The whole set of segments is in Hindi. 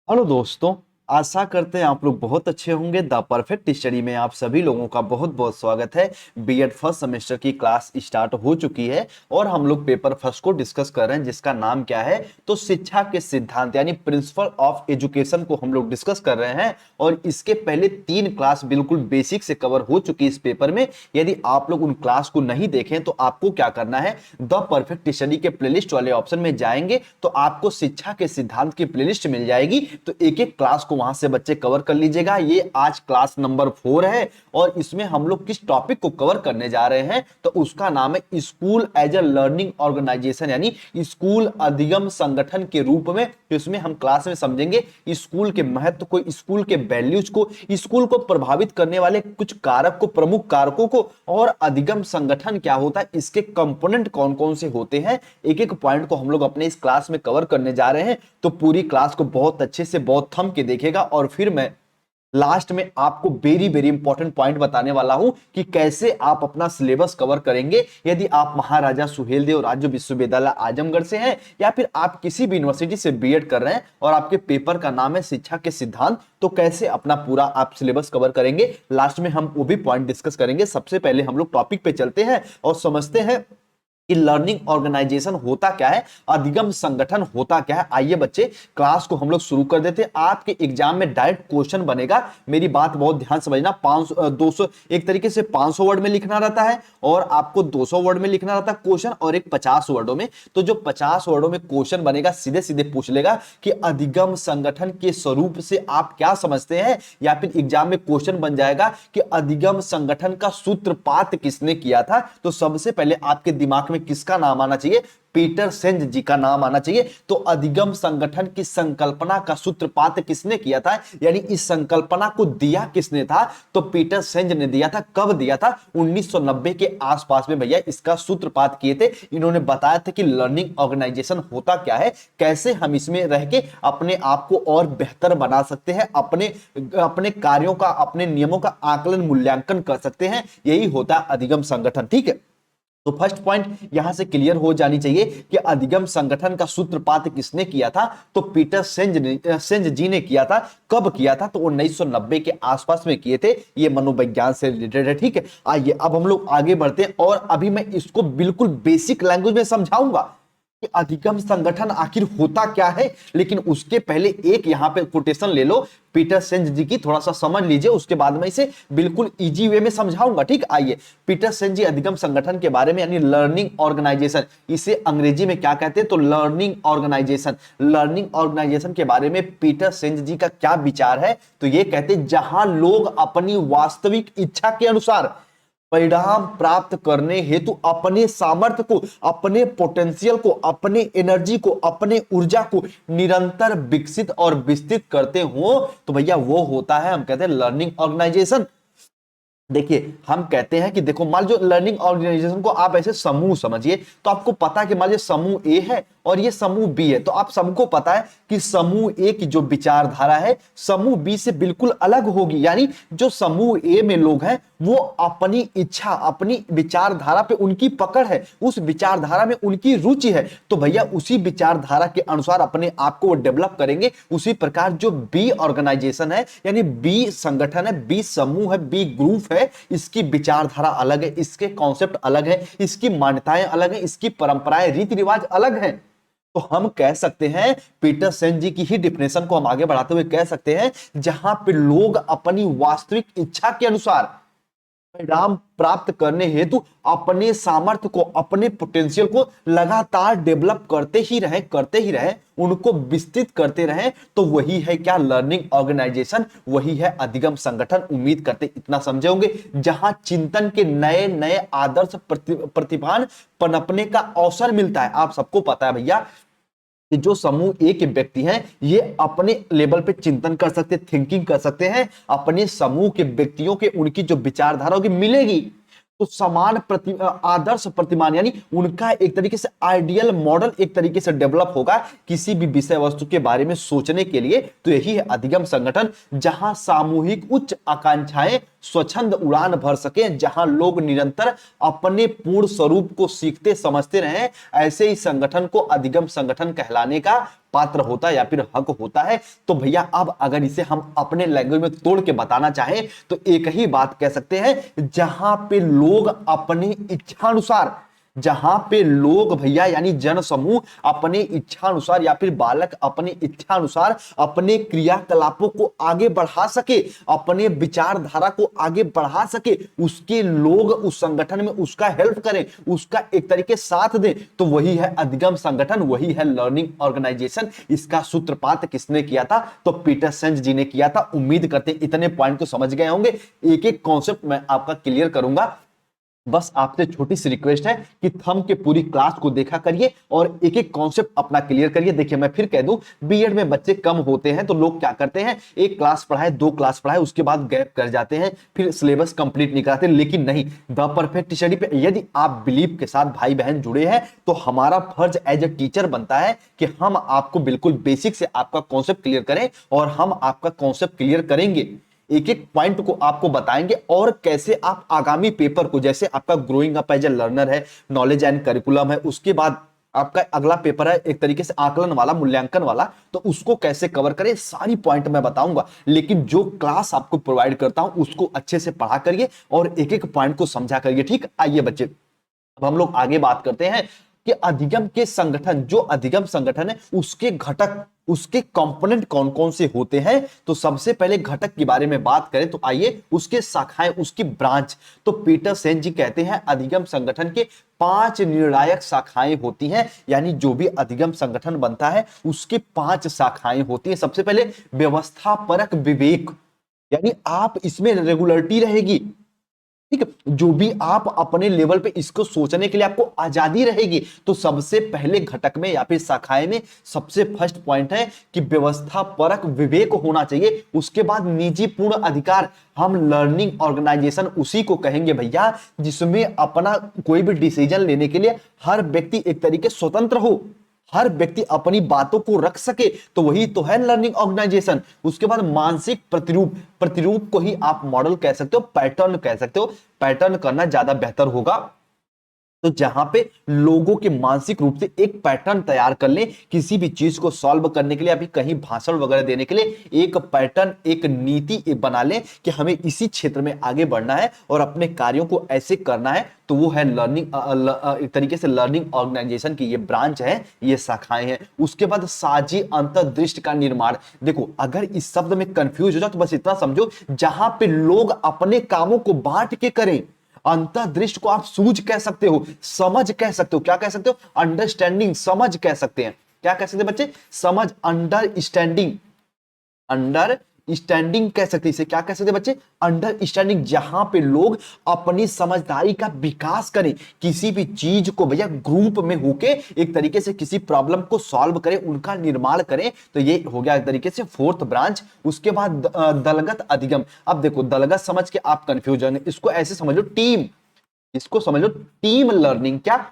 हेलो दोस्तों। आशा करते हैं आप लोग बहुत अच्छे होंगे। द परफेक्ट स्टडी में आप सभी लोगों का बहुत बहुत स्वागत है। बीएड फर्स्ट सेमेस्टर की क्लास स्टार्ट हो चुकी है और हम लोग पेपर फर्स्ट को डिस्कस कर रहे हैं, जिसका नाम क्या है तो शिक्षा के सिद्धांत यानी प्रिंसिपल ऑफ एजुकेशन को हम लोग डिस्कस कर रहे हैं। और इसके पहले 3 क्लास बिल्कुल बेसिक से कवर हो चुकी इस पेपर में। यदि आप लोग उन क्लास को नहीं देखें तो आपको क्या करना है, द परफेक्ट स्टडी के प्लेलिस्ट वाले ऑप्शन में जाएंगे तो आपको शिक्षा के सिद्धांत की प्लेलिस्ट मिल जाएगी। तो एक एक क्लास को वहां से बच्चे कवर कर लीजिएगा। ये आज क्लास नंबर 4 है और इसमें हम लोग किस टॉपिक को कवर करने जा रहे हैं तो उसका नाम है school as a learning organization यानी स्कूल अधिगम संगठन के रूप में। तो इसमें हम क्लास में समझेंगे स्कूल के महत्व को, स्कूल के वैल्यूज को, स्कूल को प्रभावित करने वाले कुछ कारक को, प्रमुख कारकों को, और अधिगम संगठन क्या होता है, इसके कंपोनेंट कौन कौन से होते हैं। एक एक पॉइंट को हम लोग अपने इस क्लास में कवर करने जा रहे हैं। तो पूरी क्लास को बहुत अच्छे से बहुत थम के देखेगा और फिर मैं लास्ट में आपको वेरी वेरी इंपॉर्टेंट पॉइंट बताने वाला हूं कि कैसे आप अपना सिलेबस कवर करेंगे। यदि आप महाराजा सुहेलदेव राज्य विश्वविद्यालय आजमगढ़ से हैं या फिर आप किसी भी यूनिवर्सिटी से बीएड कर रहे हैं और आपके पेपर का नाम है शिक्षा के सिद्धांत, तो कैसे अपना पूरा आप सिलेबस कवर करेंगे, लास्ट में हम वो भी पॉइंट डिस्कस करेंगे। सबसे पहले हम लोग टॉपिक पे चलते हैं और समझते हैं कि लर्निंग ऑर्गेनाइजेशन होता क्या है, अधिगम संगठन होता क्या है। आइए बच्चे क्लास को हम लोग शुरू कर देते हैं। आपके एग्जाम में डायरेक्ट क्वेश्चन बनेगा, मेरी बात बहुत ध्यान समझना। 500 200 एक तरीके से 500 वर्ड में लिखना रहता है और आपको 200 वर्ड में लिखना रहता है क्वेश्चन, और एक 50 वर्डों में। तो जो 50 वर्डों में क्वेश्चन बनेगा सीधे सीधे पूछ लेगा कि अधिगम संगठन के स्वरूप से आप क्या समझते हैं, या फिर एग्जाम में क्वेश्चन बन जाएगा कि अधिगम संगठन का सूत्रपात किसने किया था। तो सबसे पहले आपके दिमाग में किसका नाम आना चाहिए, पीटरसेन जी का नाम आना चाहिए। तो अधिगम संगठन की संकल्पना का सूत्रपात किसने किया था, यानी इस संकल्पना को दिया किसने था, तो पीटरसेन ने दिया था। कब दिया था, 1990 के आसपास में भैया इसका सूत्रपात किए थे। इन्होंने बताया था कि लर्निंग ऑर्गेनाइजेशन होता क्या है, कैसे हम इसमें रह के अपने आप को और बेहतर बना सकते हैं, अपने अपने कार्यों का, अपने नियमों का आकलन मूल्यांकन कर सकते हैं। यही होता है अधिगम संगठन। ठीक है, तो फर्स्ट पॉइंट यहां से क्लियर हो जानी चाहिए कि अधिगम संगठन का सूत्रपात किसने किया था, तो पीटरसेन जी ने किया था। कब किया था, तो 1990 के आसपास में किए थे। ये मनोविज्ञान से रिलेटेड है। ठीक है, आइए अब हम लोग आगे बढ़ते हैं और अभी मैं इसको बिल्कुल बेसिक लैंग्वेज में समझाऊंगा कि अधिगम संगठन आखिर होता क्या है। लेकिन उसके पहले एक यहां पे कोटेशन ले लो पीटरसेन जी की, थोड़ा सा समझ लीजिए, उसके बाद मैं इसे बिल्कुल इजी वे में समझाऊंगा। ठीक, आइए पीटरसेन जी अधिगम संगठन के बारे में यानी लर्निंग ऑर्गेनाइजेशन, इसे अंग्रेजी में क्या कहते हैं तो लर्निंग ऑर्गेनाइजेशन। लर्निंग ऑर्गेनाइजेशन के बारे में पीटरसेन जी का क्या विचार है, तो ये कहते हैं जहां लोग अपनी वास्तविक इच्छा के अनुसार परिणाम प्राप्त करने हेतु अपने सामर्थ्य को, अपने पोटेंशियल को, अपने एनर्जी को, अपने ऊर्जा को निरंतर विकसित और विस्तृत करते हो, तो भैया वो होता है, हम कहते हैं लर्निंग ऑर्गेनाइजेशन। देखिए हम कहते हैं कि देखो मान लो लर्निंग ऑर्गेनाइजेशन को आप ऐसे समूह समझिए, तो आपको पता है कि मान लो समूह ए है और ये समूह बी है, तो आप सबको पता है कि समूह ए की जो विचारधारा है समूह बी से बिल्कुल अलग होगी। यानी जो समूह ए में लोग हैं वो अपनी इच्छा, अपनी विचारधारा पे उनकी पकड़ है, उस विचारधारा में उनकी रुचि है, तो भैया उसी विचारधारा के अनुसार अपने आप को वो डेवलप करेंगे। उसी प्रकार जो बी ऑर्गेनाइजेशन है यानी बी संगठन है, बी समूह है, बी ग्रुप है, इसकी विचारधारा अलग है, इसके कॉन्सेप्ट अलग है, इसकी मान्यताएं अलग है, इसकी परंपराएं रीति रिवाज अलग है। तो हम कह सकते हैं पीटरसेन जी की ही डिफिनेशन को हम आगे बढ़ाते हुए कह सकते हैं जहां पे लोग अपनी वास्तविक इच्छा के अनुसार परिणाम प्राप्त करने हेतु अपने सामर्थ्य को, अपने पोटेंशियल को लगातार डेवलप करते ही रहे, उनको विस्तृत करते रहे, तो वही है क्या लर्निंग ऑर्गेनाइजेशन, वही है अधिगम संगठन। उम्मीद करते इतना समझे होंगे, जहां चिंतन के नए नए आदर्श प्रतिभान पनपने का अवसर मिलता है। आप सबको पता है भैया कि जो समूह ए के व्यक्ति हैं ये अपने लेवल पे चिंतन कर सकते हैं, थिंकिंग कर सकते हैं, अपने समूह के व्यक्तियों के उनकी जो विचारधारा होगी मिलेगी, तो समान आदर्श प्रतिमान यानी उनका एक तरीके से आइडियल मॉडल एक तरीके से डेवलप होगा किसी भी विषय वस्तु के बारे में सोचने के लिए। तो यही है अधिगम संगठन, जहां सामूहिक उच्च आकांक्षाएं स्वच्छंद उड़ान भर सके, जहां लोग निरंतर अपने पूर्ण स्वरूप को सीखते समझते रहे। ऐसे ही संगठन को अधिगम संगठन कहलाने का पात्र होता है या फिर हक होता है। तो भैया अब अगर इसे हम अपने लैंग्वेज में तोड़ के बताना चाहें तो एक ही बात कह सकते हैं, जहां पे लोग अपनी इच्छानुसार, जहां पे लोग भैया यानी जन समूह अपने इच्छानुसार या फिर बालक अपनी इच्छानुसार अपने क्रियाकलापों को आगे बढ़ा सके, अपने विचारधारा को आगे बढ़ा सके, उसके लोग उस संगठन में उसका हेल्प करें, उसका एक तरीके साथ दें, तो वही है अधिगम संगठन, वही है लर्निंग ऑर्गेनाइजेशन। इसका सूत्रपात किसने किया था? तो पीटरसेंज जी ने किया था। उम्मीद करते हैं इतने पॉइंट को समझ गए होंगे। एक एक कॉन्सेप्ट मैं आपका क्लियर करूंगा। बस आपसे छोटी सी रिक्वेस्ट है कि थंब के पूरी क्लास को देखा करिए और एक एक कॉन्सेप्ट अपना क्लियर करिए। देखिए मैं फिर कह दूं, बीएड में बच्चे कम होते हैं तो लोग क्या करते हैं, एक क्लास पढ़ाए, दो क्लास पढ़ाए, उसके बाद गैप कर जाते हैं, फिर सिलेबस कंप्लीट नहीं कराते। लेकिन नहीं, द परफेक्ट स्टडी पे यदि आप बिलीव के साथ भाई बहन जुड़े हैं तो हमारा फर्ज एज ए टीचर बनता है कि हम आपको बिल्कुल बेसिक से आपका कॉन्सेप्ट क्लियर करें और हम आपका कॉन्सेप्ट क्लियर करेंगे, एक एक पॉइंट को आपको बताएंगे और कैसे आप आगामी पेपर को, जैसे आपका growing up as a learner है, नॉलेज एंड करिकुलम है, उसके बाद आपका अगला पेपर है एक तरीके से आकलन वाला, मूल्यांकन वाला, तो उसको कैसे कवर करें, सारी पॉइंट मैं बताऊंगा। लेकिन जो क्लास आपको प्रोवाइड करता हूं उसको अच्छे से पढ़ा करिए और एक एक पॉइंट को समझा करिए। ठीक, आइए बच्चे अब हम लोग आगे बात करते हैं कि अधिगम के संगठन, जो अधिगम संगठन है उसके घटक, उसके कंपोनेंट कौन कौन से होते हैं। तो सबसे पहले घटक के बारे में बात करें तो आइए, उसके शाखाएं, उसकी ब्रांच। तो पीटरसेन जी कहते हैं अधिगम संगठन के 5 निर्णायक शाखाएं होती हैं, यानी जो भी अधिगम संगठन बनता है उसके 5 शाखाएं होती हैं। सबसे पहले व्यवस्थापरक विवेक, यानी आप इसमें रेगुलरिटी रहेगी, ठीक है, जो भी आप अपने लेवल पे इसको सोचने के लिए आपको आजादी रहेगी। तो सबसे पहले घटक में या फिर शाखाएं में सबसे फर्स्ट पॉइंट है कि व्यवस्था परक विवेक होना चाहिए। उसके बाद निजी पूर्ण अधिकार, हम लर्निंग ऑर्गेनाइजेशन उसी को कहेंगे भैया जिसमें अपना कोई भी डिसीजन लेने के लिए हर व्यक्ति एक तरीके स्वतंत्र हो, हर व्यक्ति अपनी बातों को रख सके, तो वही तो है लर्निंग ऑर्गेनाइजेशन। उसके बाद मानसिक प्रतिरूप, प्रतिरूप को ही आप मॉडल कह सकते हो, पैटर्न कह सकते हो, पैटर्न करना ज्यादा बेहतर होगा। तो जहां पे लोगों के मानसिक रूप से एक पैटर्न तैयार कर ले, किसी भी चीज को सॉल्व करने के लिए, अभी कहीं भाषण वगैरह देने के लिए एक पैटर्न, एक नीति बना ले कि हमें इसी क्षेत्र में आगे बढ़ना है और अपने कार्यों को ऐसे करना है, तो वो है लर्निंग, एक तरीके से लर्निंग ऑर्गेनाइजेशन की ये ब्रांच है, ये शाखाएं हैं। उसके बाद साझी अंतर्दृष्टि का निर्माण। देखो अगर इस शब्द में कंफ्यूज हो जाओ तो बस इतना समझो, जहां पे लोग अपने कामों को बांट के करें। अंतर्दृष्टि को आप सूझ कह सकते हो, समझ कह सकते हो, क्या कह सकते हो, अंडरस्टैंडिंग, समझ कह सकते हैं। क्या कह सकते हैं बच्चे? समझ, अंडरस्टैंडिंग, अंडरस्टैंडिंग कह सकते हैं इसे। क्या कह सकते हैं बच्चे? अंडरस्टैंडिंग, जहां पे लोग अपनी समझदारी का विकास करें, किसी भी चीज को भैया ग्रुप में होके एक तरीके से किसी प्रॉब्लम को सॉल्व करें, उनका निर्माण करें। तो ये हो गया एक तरीके से फोर्थ ब्रांच। उसके बाद दलगत अधिगम। अब देखो दलगत समझ के आप कंफ्यूजन, इसको ऐसे समझ लो टीम, इसको समझ लो टीम लर्निंग। क्या?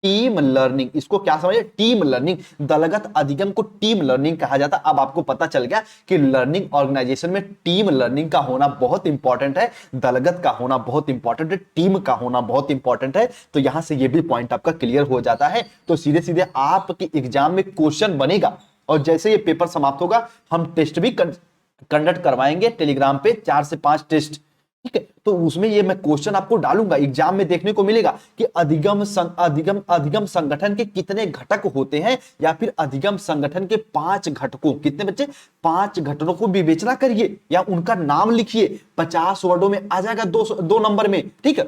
Team learning. इसको क्या समझे? Team learning. दलगत अधिगम को टीम लर्निंग कहा जाता है। अब आपको पता चल गया कि लर्निंग ऑर्गेनाइजेशन में टीम लर्निंग का होना बहुत इंपॉर्टेंट है, दलगत का होना बहुत इंपॉर्टेंट है, टीम का होना बहुत इंपॉर्टेंट है। तो यहां से ये भी पॉइंट आपका क्लियर हो जाता है। तो सीधे सीधे आपके एग्जाम में क्वेश्चन बनेगा और जैसे ये पेपर समाप्त होगा हम टेस्ट भी कंडक्ट करवाएंगे टेलीग्राम पे, 4 से 5 टेस्ट, ठीक है। तो उसमें ये मैं क्वेश्चन आपको डालूंगा, एग्जाम में देखने को मिलेगा कि अधिगम संगठन के कितने घटक होते हैं, या फिर अधिगम संगठन के 5 घटकों, कितने बच्चे? 5 घटकों को विवेचना करिए या उनका नाम लिखिए। 50 वर्डों में आ जाएगा, 2 नंबर में, ठीक है।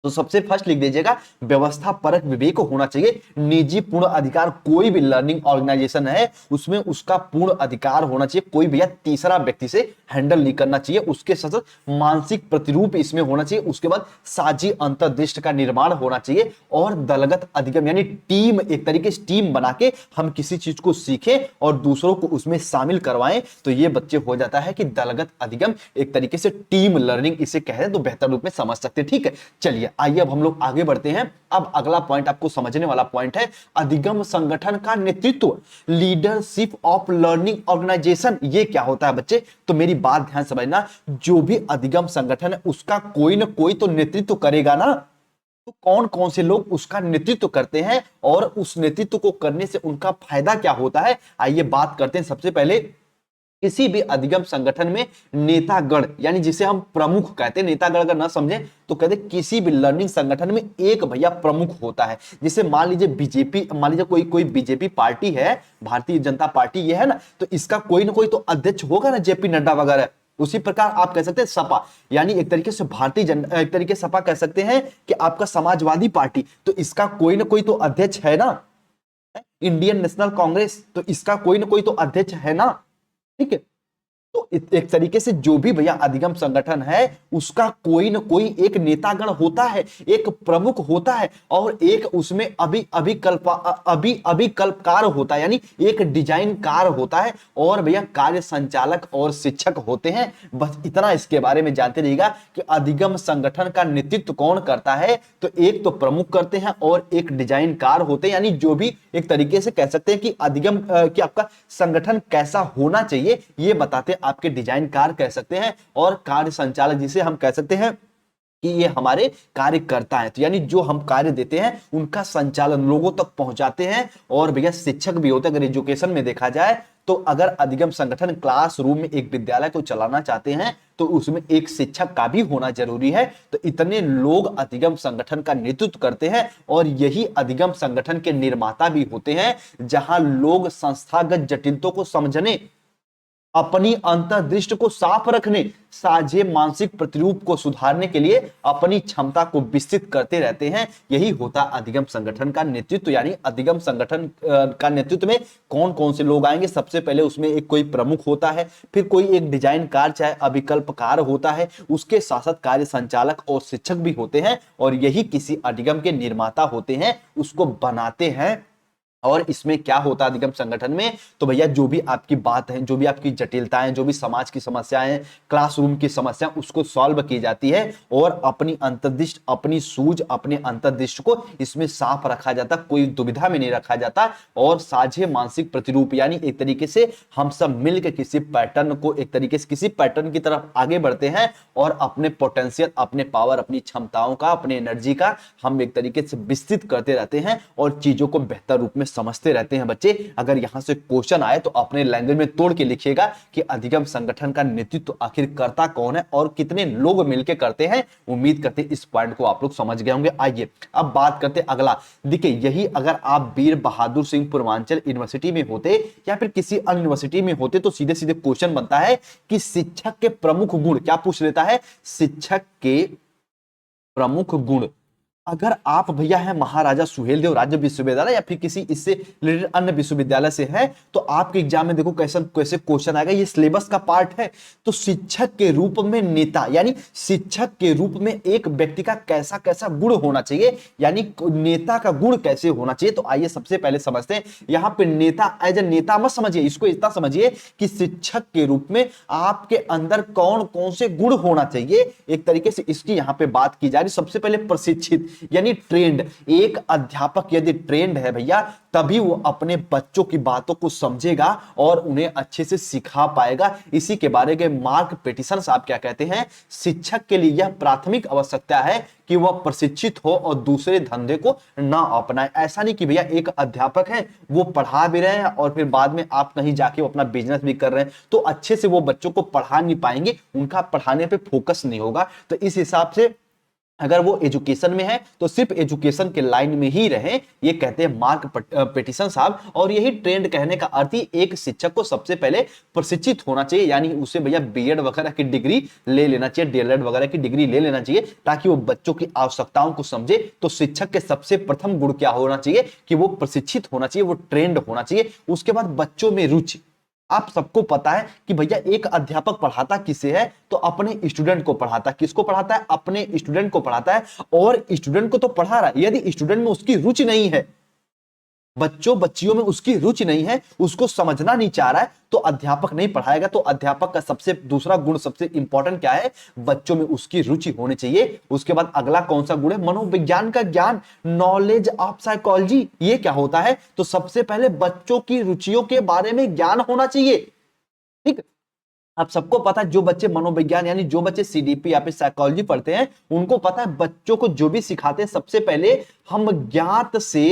तो सबसे फर्स्ट लिख दीजिएगा व्यवस्था परक विवेक होना चाहिए। निजी पूर्ण अधिकार, कोई भी लर्निंग ऑर्गेनाइजेशन है उसमें उसका पूर्ण अधिकार होना चाहिए, कोई भैया तीसरा व्यक्ति से हैंडल नहीं करना चाहिए। उसके साथ मानसिक प्रतिरूप इसमें होना चाहिए। उसके बाद साझी अंतर्दृष्टि का निर्माण होना चाहिए और दलगत अधिगम, यानी टीम, एक तरीके से टीम बना के हम किसी चीज को सीखें और दूसरों को उसमें शामिल करवाएं। तो ये बच्चे हो जाता है कि दलगत अधिगम, एक तरीके से टीम लर्निंग इसे कहें तो बेहतर रूप में समझ सकते हैं, ठीक है। चलिए आइए अब हम लोग आगे बढ़ते हैं। अब अगला पॉइंट आपको समझने वाला पॉइंट है अधिगम संगठन का नेतृत्व, लीडरशिप ऑफ लर्निंग ऑर्गेनाइजेशन। ये क्या होता है बच्चे? तो मेरी बात ध्यान समझना, जो भी अधिगम संगठन है उसका कोई ना कोई तो नेतृत्व करेगा ना, तो कौन कौन से लोग उसका नेतृत्व करते हैं और उस नेतृत्व को करने से उनका फायदा क्या होता है, आइए बात करते हैं। सबसे पहले किसी भी अधिगम संगठन में नेतागण, यानी जिसे हम प्रमुख कहते हैं, नेतागण अगर ना समझे तो कहते हैं किसी भी लर्निंग संगठन में एक भैया प्रमुख होता है। जैसे मान लीजिए बीजेपी, मान लीजिए कोई कोई बीजेपी पार्टी है, भारतीय जनता पार्टी ये है ना, तो इसका कोई ना कोई तो अध्यक्ष होगा ना, जेपी नड्डा वगैरह। उसी प्रकार आप कह सकते हैं सपा, यानी एक तरीके से भारतीय जनता, एक तरीके सपा कह सकते हैं कि आपका समाजवादी पार्टी, तो इसका कोई ना कोई तो अध्यक्ष है ना। इंडियन नेशनल कांग्रेस, तो इसका कोई ना कोई तो अध्यक्ष है ना, ठीक है। तो एक तरीके से जो भी भैया अधिगम संगठन है उसका कोई ना कोई एक नेतागण होता है, एक प्रमुख होता है, और एक उसमें अभिकल्पकार होता है, यानी एक डिजाइनकार होता है, और भैया कार्य संचालक और शिक्षक होते हैं। बस इतना इसके बारे में जानते रहिएगा कि अधिगम संगठन का नेतृत्व कौन करता है। तो एक तो प्रमुख करते हैं और एक डिजाइनकार होते हैं, यानी जो भी एक तरीके से कह सकते हैं कि अधिगम कि आपका संगठन कैसा होना चाहिए ये बताते हैं आपके डिजाइनकार कह सकते हैं, और कार्य संचालक जिसे हम कह सकते हैं कि ये हमारे कार्य करता है, तो यानी जो हम कार्य देते हैं उनका संचालन लोगों तक पहुंचाते हैं। और भैया शिक्षक भी होते हैं। अगर एजुकेशन में देखा जाए तो अगर अधिगम संगठन क्लासरूम में एक विद्यालय को चलाना चाहते हैं तो उसमें एक शिक्षक का भी होना जरूरी है। तो इतने लोग अधिगम संगठन का नेतृत्व करते हैं, और यही अधिगम संगठन के निर्माता भी होते हैं, जहां लोग संस्थागत जटिलताओं को समझने, अपनी अंतर्दृष्टि को साफ रखने, साझे मानसिक प्रतिरूप को सुधारने के लिए अपनी क्षमता को विस्तृत करते रहते हैं। यही होता अधिगम संगठन का नेतृत्व। यानी अधिगम संगठन का नेतृत्व में कौन कौन से लोग आएंगे, सबसे पहले उसमें एक कोई प्रमुख होता है, फिर कोई एक डिजाइनकार चाहे अभिकल्पकार होता है, उसके साथ साथ कार्य संचालक और शिक्षक भी होते हैं, और यही किसी अधिगम के निर्माता होते हैं, उसको बनाते हैं। और इसमें क्या होता है अधिगम संगठन में, तो भैया जो भी आपकी बात है, जो भी आपकी जटिलताएं, जो भी समाज की समस्याएं, क्लासरूम की समस्या, उसको सॉल्व की जाती है, और अपनी अंतर्दृष्टि, अपनी सूझ, अपने अंतर्दृष्टि को इसमें साफ रखा जाता, कोई दुविधा में नहीं रखा जाता। और साझे मानसिक प्रतिरूप, यानी एक तरीके से हम सब मिलकर किसी पैटर्न को, एक तरीके से किसी पैटर्न की तरफ आगे बढ़ते हैं, और अपने पोटेंशियल, अपने पावर, अपनी क्षमताओं का, अपने एनर्जी का हम एक तरीके से विस्तृत करते रहते हैं, और चीजों को बेहतर रूप में समझते रहते हैं। बच्चे अगर यहां से क्वेश्चन आए तो अपने लैंग्वेज में तोड़ के लिखिएगा कि अधिगम संगठन का नेतृत्व आखिर करता कौन है और कितने लोग मिलकर करते हैं। उम्मीद करते हैं इस पॉइंट को आप लोग समझ गए होंगे। आइए अब बात करते हैं अगला। देखिए यही अगर आप वीर बहादुर सिंह पूर्वांचल यूनिवर्सिटी में होते या फिर किसी अन्य यूनिवर्सिटी में होते तो सीधे सीधे क्वेश्चन बनता है कि शिक्षक के प्रमुख गुण क्या पूछ लेता है, शिक्षक के प्रमुख गुण। अगर आप भैया हैं महाराजा सुहेलदेव राज्य विश्वविद्यालय या फिर किसी इससे रिलेटेड अन्य विश्वविद्यालय से हैं तो आपके एग्जाम में देखो कैसे कैसे क्वेश्चन आएगा, ये सिलेबस का पार्ट है। तो शिक्षक के रूप में नेता, यानी शिक्षक के रूप में एक व्यक्ति का कैसा कैसा गुण होना चाहिए, यानी नेता का गुण कैसे होना चाहिए। तो आइए सबसे पहले समझते हैं। यहां पे नेता एज ए नेता मत समझिए, इसको इतना समझिए कि शिक्षक के रूप में आपके अंदर कौन कौन से गुण होना चाहिए, एक तरीके से इसकी यहां पे बात की जा रही। सबसे पहले प्रशिक्षित, यानी ट्रेंड। एक अध्यापक यदि ट्रेंड है भैया तभी वो अपने बच्चों की बातों को समझेगा और उन्हें अच्छे से सिखा पाएगा। इसी के बारे में मार्क पेटिसन साहब क्या कहते हैं, शिक्षक के लिए यह प्राथमिक आवश्यकता है कि वह प्रशिक्षित हो और दूसरे धंधे को ना अपनाए। ऐसा नहीं कि भैया एक अध्यापक है वो पढ़ा भी रहे हैं और फिर बाद में आप कहीं जाके वो अपना बिजनेस भी कर रहे हैं तो अच्छे से वो बच्चों को पढ़ा नहीं पाएंगे, उनका पढ़ाने पे फोकस नहीं होगा। तो इस हिसाब से अगर वो एजुकेशन में है तो सिर्फ एजुकेशन के लाइन में ही रहे, ये कहते हैं मार्क पेटिसन साहब। और यही ट्रेंड कहने का अर्थ ही एक शिक्षक को सबसे पहले प्रशिक्षित होना चाहिए, यानी उसे भैया बीएड वगैरह की डिग्री ले लेना चाहिए, डीएलएड वगैरह की डिग्री ले लेना चाहिए ताकि वो बच्चों की आवश्यकताओं को समझे। तो शिक्षक के सबसे प्रथम गुण क्या होना चाहिए कि वो प्रशिक्षित होना चाहिए, वो ट्रेंड होना चाहिए। उसके बाद बच्चों में रुचि। आप सबको पता है कि भैया एक अध्यापक पढ़ाता किसे है, तो अपने स्टूडेंट को पढ़ाता है। किसको पढ़ाता है, अपने स्टूडेंट को पढ़ाता है। और स्टूडेंट को तो पढ़ा रहा है, यदि स्टूडेंट में उसकी रुचि नहीं है, बच्चों बच्चियों में उसकी रुचि नहीं है, उसको समझना नहीं चाह रहा है, तो अध्यापक नहीं पढ़ाएगा। तो अध्यापक का सबसे दूसरा गुण, सबसे इंपॉर्टेंट क्या है, बच्चों में उसकी रुचि होनी चाहिए। उसके बाद अगला कौन सा गुण है, मनोविज्ञान का ज्ञान, नॉलेज ऑफ साइकोलॉजी। ये क्या होता है, तो सबसे पहले बच्चों की रुचियों के बारे में ज्ञान होना चाहिए। ठीक, आप सबको पता है जो बच्चे मनोविज्ञान यानी जो बच्चे सीडीपी या फिर साइकोलॉजी पढ़ते हैं उनको पता है बच्चों को जो भी सिखाते हैं सबसे पहले हम ज्ञात से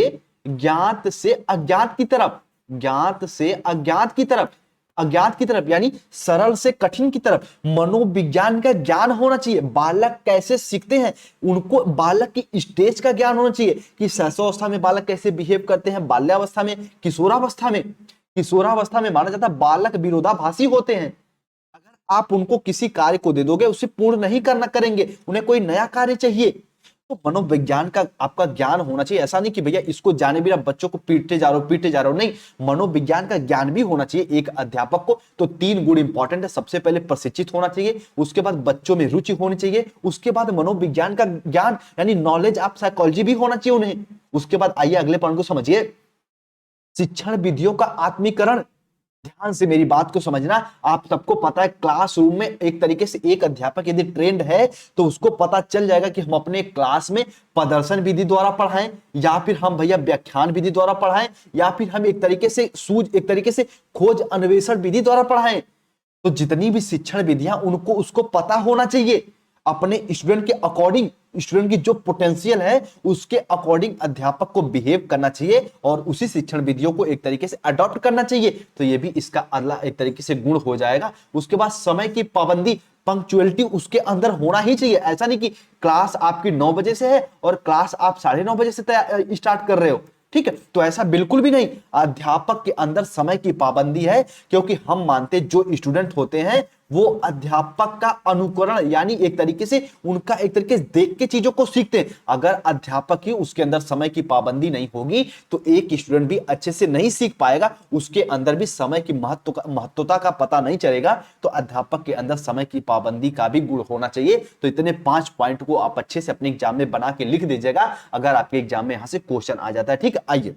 अज्ञात की तरफ, ज्ञात से अज्ञात की तरफ, अज्ञात की तरफ यानी सरल से कठिन की तरफ मनोविज्ञान का ज्ञान होना चाहिए। बालक कैसे सीखते हैं उनको बालक की स्टेज का ज्ञान होना चाहिए कि शैशवावस्था में बालक कैसे बिहेव करते हैं, बाल्यावस्था में, किशोरावस्था में। किशोरावस्था में माना जाता है बालक विरोधाभासी होते हैं। अगर आप उनको किसी कार्य को दे दोगे उसे पूर्ण नहीं करना करेंगे, उन्हें कोई नया कार्य चाहिए। तो मनोविज्ञान का आपका ज्ञान होना चाहिए। ऐसा नहीं कि भैया इसको जाने बिना बच्चों को पीटते जा रहे हो, नहीं, मनोविज्ञान का ज्ञान भी होना चाहिए एक अध्यापक को। तो 3 गुण इंपॉर्टेंट है। सबसे पहले प्रशिक्षित होना चाहिए, उसके बाद बच्चों में रुचि होनी चाहिए, उसके बाद मनोविज्ञान का ज्ञान यानी नॉलेज ऑफ साइकोलॉजी भी होना चाहिए उन्हें। उसके बाद आइए अगले पॉइंट को समझिए, शिक्षण विधियों का आत्मीकरण। ध्यान से मेरी बात को समझना। आप सबको पता है क्लासरूम में एक तरीके से एक अध्यापक यदि ट्रेंड है तो उसको पता चल जाएगा कि हम अपने क्लास में प्रदर्शन विधि द्वारा पढ़ाएं या फिर हम भैया व्याख्यान विधि द्वारा पढ़ाएं या फिर हम एक तरीके से खोज अन्वेषण विधि द्वारा पढ़ाएं। तो जितनी भी शिक्षण विधियां उनको उसको पता होना चाहिए। अपने स्टूडेंट के अकॉर्डिंग, स्टूडेंट की जो पोटेंशियल है उसके अकॉर्डिंग अध्यापक को बिहेव करना चाहिए और उसी शिक्षण विधियों को एक तरीके से अडॉप्ट करना चाहिए। तो ये भी इसका अगला एक तरीके से गुण हो जाएगा। उसके बाद समय की पाबंदी, पंक्चुअलिटी उसके अंदर होना ही चाहिए। ऐसा नहीं कि क्लास आपकी 9 बजे से है और क्लास आप 9:30 बजे से स्टार्ट कर रहे हो, ठीक है, तो ऐसा बिल्कुल भी नहीं। अध्यापक के अंदर समय की पाबंदी है क्योंकि हम मानते जो स्टूडेंट होते हैं वो अध्यापक का अनुकरण यानी एक तरीके से उनका एक तरीके से देख के चीजों को सीखते हैं। अगर अध्यापक ही उसके अंदर समय की पाबंदी नहीं होगी तो एक स्टूडेंट भी अच्छे से नहीं सीख पाएगा, उसके अंदर भी समय की महत्वता का पता नहीं चलेगा। तो अध्यापक के अंदर समय की पाबंदी का भी गुण होना चाहिए। तो इतने 5 पॉइंट को आप अच्छे से अपने एग्जाम में बना के लिख दीजिएगा अगर आपके एग्जाम में यहां से क्वेश्चन आ जाता है, ठीक है। आइए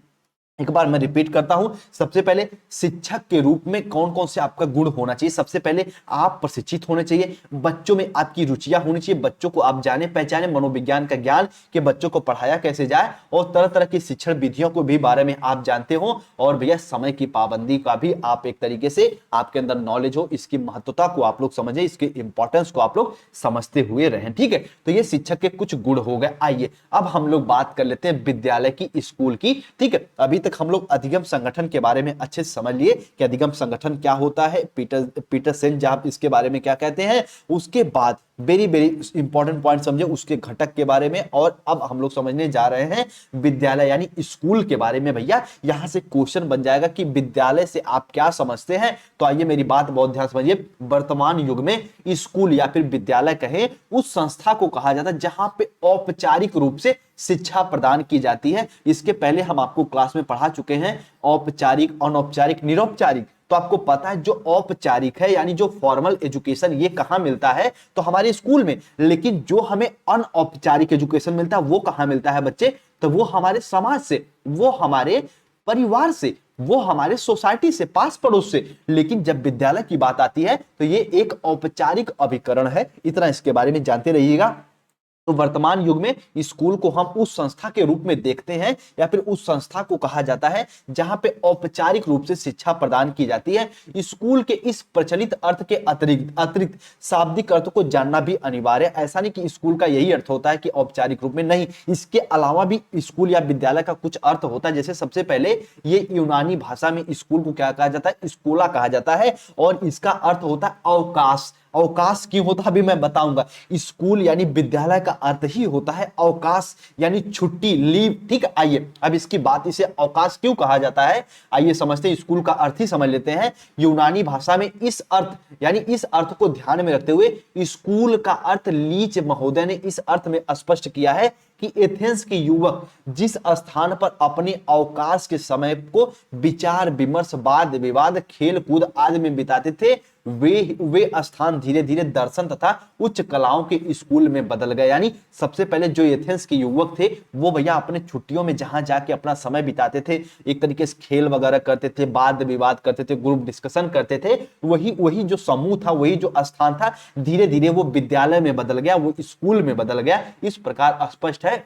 एक बार मैं रिपीट करता हूं। सबसे पहले शिक्षक के रूप में कौन कौन से आपका गुण होना चाहिए। सबसे पहले आप प्रशिक्षित होने चाहिए, बच्चों में आपकी रुचियां होनी चाहिए, बच्चों को आप जाने पहचाने, मनोविज्ञान का ज्ञान कि बच्चों को पढ़ाया कैसे जाए और तरह तरह की शिक्षण विधियों को भी बारे में आप जानते हो। और भैया समय की पाबंदी का भी आप एक तरीके से आपके अंदर नॉलेज हो, इसकी महत्वता को आप लोग समझे, इसके इंपॉर्टेंस को आप लोग समझते हुए रहें, ठीक है। तो ये शिक्षक के कुछ गुण हो गए। आइए अब हम लोग बात कर लेते हैं विद्यालय की, स्कूल की, ठीक है। अभी तक हम लोग अधिगम संगठन के बारे में अच्छे से समझ लिए कि अधिगम संगठन क्या होता है, पीटरसन जहां इसके बारे में क्या कहते हैं। उसके बाद वेरी वेरी इंपॉर्टेंट पॉइंट समझे उसके घटक के बारे में। और अब हम लोग समझने जा रहे हैं विद्यालय यानी स्कूल के बारे में। भैया यहां से क्वेश्चन बन जाएगा कि विद्यालय से आप क्या समझते हैं। तो आइए मेरी बात बहुत ध्यान समझिए। वर्तमान युग में स्कूल या फिर विद्यालय कहें उस संस्था को कहा जाता है जहां पे औपचारिक रूप से शिक्षा प्रदान की जाती है। इसके पहले हम आपको क्लास में पढ़ा चुके हैं औपचारिक, अनौपचारिक, निरौपचारिक। तो आपको पता है जो औपचारिक है यानी जो फॉर्मल एजुकेशन ये कहां मिलता है, तो हमारे स्कूल में। लेकिन जो हमें अनौपचारिक एजुकेशन मिलता है वो कहां मिलता है बच्चे, तो वो हमारे समाज से, वो हमारे परिवार से, वो हमारे सोसाइटी से, पास पड़ोस से। लेकिन जब विद्यालय की बात आती है तो ये एक औपचारिक अभिकरण है। इतना इसके बारे में जानते रहिएगा। तो वर्तमान युग में स्कूल को हम उस संस्था के रूप में देखते हैं या फिर उस संस्था को कहा जाता है जहां पे औपचारिक रूप से शिक्षा प्रदान की जाती है। स्कूल के इस प्रचलित अर्थ के अतिरिक्त शाब्दिक अर्थ को जानना भी अनिवार्य है। ऐसा नहीं कि स्कूल का यही अर्थ होता है कि औपचारिक रूप में, नहीं, इसके अलावा भी स्कूल या विद्यालय का कुछ अर्थ होता है। जैसे सबसे पहले ये यूनानी भाषा में स्कूल को क्या कहा जाता है, स्कूला कहा जाता है और इसका अर्थ होता है अवकाश। अवकाश क्यों होता है अभी मैं बताऊंगा। स्कूल यानी विद्यालय का अर्थ ही होता है अवकाश यानी छुट्टी, लीव, ठीक है। आइए अब इसकी बात, इसे अवकाश क्यों कहा जाता है आइए समझते हैं। स्कूल का अर्थ ही समझ लेते हैं। यूनानी भाषा में इस अर्थ यानी इस अर्थ को ध्यान में रखते हुए स्कूल का अर्थ लीच महोदय ने इस अर्थ में स्पष्ट किया है कि एथेंस के युवक जिस स्थान पर अपने अवकाश के समय को विचार विमर्श, वाद विवाद, खेल कूद आदि में बिताते थे वे स्थान धीरे धीरे दर्शन तथा उच्च कलाओं के स्कूल में बदल गए। यानी सबसे पहले जो एथेंस के युवक थे वो भैया अपने छुट्टियों में जहां जाके अपना समय बिताते थे, एक तरीके से खेल वगैरह करते थे, वाद विवाद करते थे, ग्रुप डिस्कशन करते थे, वही जो समूह था, वही जो स्थान था, धीरे धीरे वो विद्यालय में बदल गया, वो स्कूल में बदल गया। इस प्रकार स्पष्ट है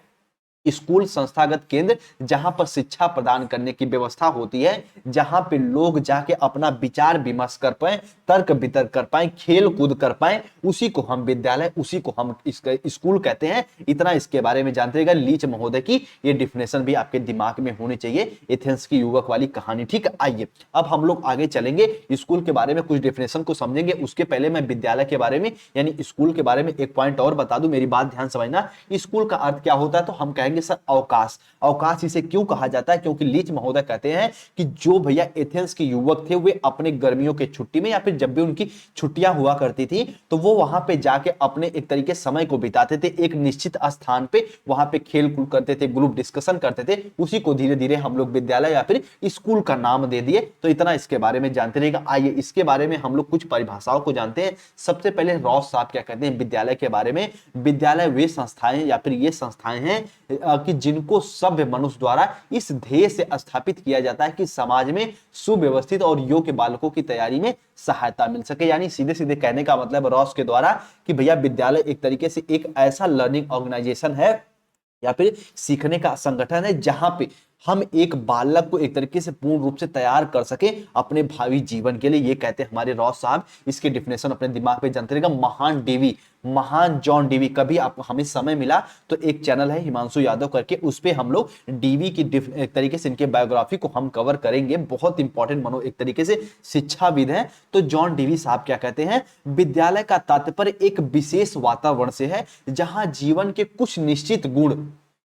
स्कूल संस्थागत केंद्र जहां पर शिक्षा प्रदान करने की व्यवस्था होती है, जहां पे लोग जाके अपना विचार विमर्श कर पाए, तर्क वितर्क कर पाए, खेल कूद कर पाए, उसी को हम विद्यालय, उसी को हम स्कूल कहते हैं। इतना इसके बारे में जानते रहिएगा। लीच महोदय की ये डिफिनेशन भी आपके दिमाग में होनी चाहिए, एथेंस की युवक वाली कहानी। ठीक है, आइए अब हम लोग आगे चलेंगे, स्कूल के बारे में कुछ डिफिनेशन को समझेंगे। उसके पहले मैं विद्यालय के बारे में यानी स्कूल के बारे में एक पॉइंट और बता दूं, मेरी बात ध्यान समझना। स्कूल का अर्थ क्या होता है, तो हम कहेंगे सर अवकाश। अवकाश इसे क्यों कहा जाता है, क्योंकि लीच महोदय कहते हैं कि जो भैया एथेंस के युवक थे वे अपने गर्मियों के छुट्टी में या फिर जब भी उनकी छुट्टियां हुआ करती थी तो वो वहां पे जाके अपने एक तरीके समय को बिताते थे, एक निश्चित स्थान पे वहां पे खेल कूद करते थे, ग्रुप डिस्कशन करते थे। उसी को धीरे धीरे हम लोग विद्यालय या फिर स्कूल का नाम दे दिए। तो इतना इसके बारे में जानते रहेगा। आइए इसके बारे में हम लोग कुछ परिभाषाओं को जानते हैं। सबसे पहले रॉस साहब क्या कहते हैं विद्यालय के बारे में। विद्यालय वे संस्थाएं या फिर ये संस्थाएं हैं कि जिनको सभ्य मनुष्य द्वारा इस ध्येय से स्थापित किया जाता है कि समाज में सुव्यवस्थित और योग्य बालकों की तैयारी में सहायता मिल सके। यानी सीधे सीधे कहने का मतलब रॉस के द्वारा कि भैया विद्यालय एक तरीके से एक ऐसा लर्निंग ऑर्गेनाइजेशन है या फिर सीखने का संगठन है जहां पे हम एक बालक को एक तरीके से पूर्ण रूप से तैयार कर सके अपने भावी जीवन के लिए। ये कहते हैं हमारे रॉस साहब। इसके डिफिनेशन अपने दिमाग पे जानते रहेगा। महान डेवी, महान जॉन डीवी, कभी आप हमें समय मिला तो एक चैनल है हिमांशु यादव करके, उस पे हम लोग डीवी की एक तरीके से इनके बायोग्राफी को हम कवर करेंगे। बहुत इंपॉर्टेंट मनो एक तरीके से शिक्षाविद हैं। तो जॉन डीवी साहब क्या कहते हैं, विद्यालय का तात्पर्य एक विशेष वातावरण से है जहां जीवन के कुछ निश्चित गुण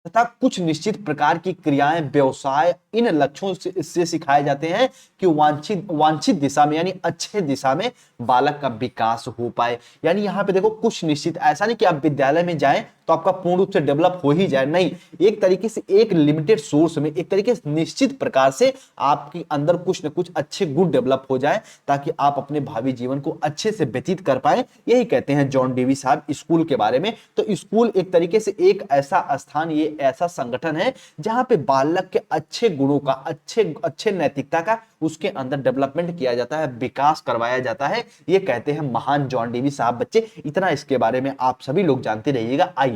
तथा कुछ निश्चित प्रकार की क्रियाएं, व्यवसाय इन लक्ष्यों से सिखाए जाते हैं कि वांछित दिशा में यानी अच्छे दिशा में बालक का विकास हो पाए। यानी यहाँ पे देखो कुछ निश्चित, ऐसा नहीं कि आप विद्यालय में जाएं तो आपका पूर्ण रूप से डेवलप हो ही जाए, नहीं। एक तरीके से एक लिमिटेड सोर्स में एक तरीके से निश्चित प्रकार से आपके अंदर कुछ न कुछ अच्छे गुण डेवलप हो जाए ताकि आप अपने भावी जीवन को अच्छे से व्यतीत कर पाए। यही कहते हैं जॉन डेवी साहब स्कूल के बारे में। तो स्कूल एक तरीके से एक ऐसा स्थान, ये ऐसा संगठन है जहां पे बालक के अच्छे गुणों का, अच्छे नैतिकता का उसके अंदर डेवलपमेंट किया जाता है, विकास करवाया जाता है। ये कहते हैं महान जॉन डेवी साहब। बच्चे इतना इसके बारे में आप सभी लोग जानते रहिएगा। आइए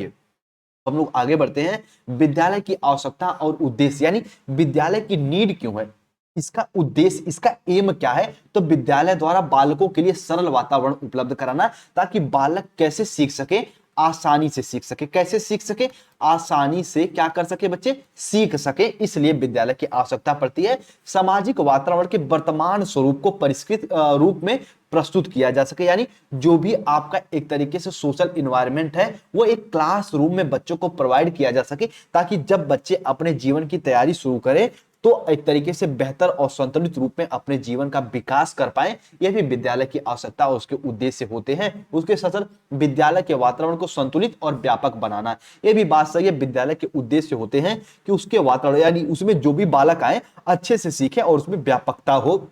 हम लोग आगे बढ़ते हैं। विद्यालय की आवश्यकता और उद्देश्य, यानी विद्यालय की नीड क्यों है, इसका उद्देश्य, इसका एम क्या है। तो विद्यालय द्वारा बालकों के लिए सरल वातावरण उपलब्ध कराना ताकि बालक कैसे सीख सके, आसानी से सीख सके। कैसे सीख सके, आसानी से क्या कर सके बच्चे, सीख सके। इसलिए विद्यालय की आवश्यकता पड़ती है। सामाजिक वातावरण के वर्तमान स्वरूप को परिष्कृत रूप में प्रस्तुत किया जा सके। यानी जो भी आपका एक तरीके से सोशल इन्वायरमेंट है वो एक क्लासरूम में बच्चों को प्रोवाइड किया जा सके ताकि जब बच्चे अपने जीवन की तैयारी शुरू करें तो एक तरीके से बेहतर और संतुलित रूप में अपने जीवन का विकास कर पाए। यह भी विद्यालय की आवश्यकता और उसके उद्देश्य होते हैं। उसके साथ साथ विद्यालय के वातावरण को संतुलित और व्यापक बनाना, यह भी बात सही है। विद्यालय के उद्देश्य होते हैं कि उसके वातावरण यानी उसमें जो भी बालक आए अच्छे से सीखे और उसमें व्यापकता हो,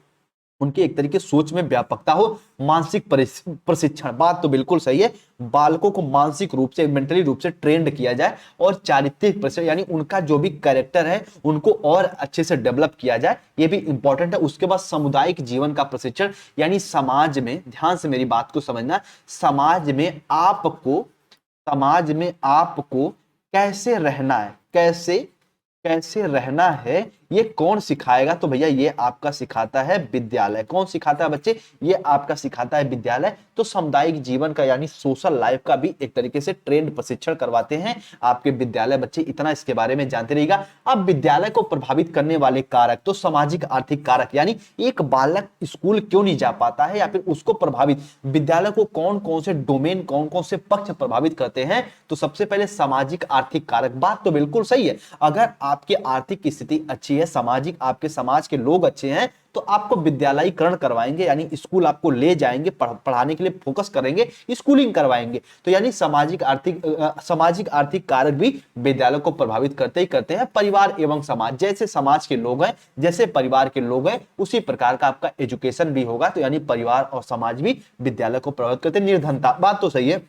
उनकी एक तरीके सोच में व्यापकता हो। मानसिक प्रशिक्षण, बात तो बिल्कुल सही है। बालकों को मानसिक रूप से, मेंटली रूप से ट्रेंड किया जाए और चारित्रिक प्रशिक्षण यानी उनका जो भी कैरेक्टर है उनको और अच्छे से डेवलप किया जाए, ये भी इंपॉर्टेंट है। उसके बाद सामुदायिक जीवन का प्रशिक्षण, यानी समाज में, ध्यान से मेरी बात को समझना, समाज में आपको कैसे रहना है, कैसे रहना है, ये कौन सिखाएगा। तो भैया ये आपका सिखाता है विद्यालय। कौन सिखाता है बच्चे, ये आपका सिखाता है विद्यालय। तो सामुदायिक जीवन का यानी सोशल लाइफ का भी एक तरीके से ट्रेंड प्रशिक्षण करवाते हैं आपके विद्यालय। बच्चे इतना इसके बारे में जानते रहिएगा। अब विद्यालय को प्रभावित करने वाले कारक, तो सामाजिक आर्थिक कारक, यानी एक बालक स्कूल क्यों नहीं जा पाता है या फिर उसको प्रभावित, विद्यालय को कौन कौन से डोमेन, कौन कौन से पक्ष प्रभावित करते हैं। तो सबसे पहले सामाजिक आर्थिक कारक, बात तो बिल्कुल सही है। अगर आपकी आर्थिक स्थिति अच्छी है, सामाजिक, आपके समाज के लोग अच्छे हैं तो आपको विद्यालयीकरण करवाएंगे, यानी स्कूल आपको ले जाएंगे, पढ़ाने के लिए फोकस करेंगे, स्कूलिंग करवाएंगे। तो यानी सामाजिक आर्थिक कारक भी विद्यालय को प्रभावित करते ही करते हैं। परिवार एवं समाज, जैसे समाज के लोग हैं, जैसे परिवार के लोग हैं, उसी प्रकार का आपका एजुकेशन भी होगा। तो यानी परिवार और समाज भी विद्यालय को प्रभावित करते हैं। निर्धनता, बात तो सही है।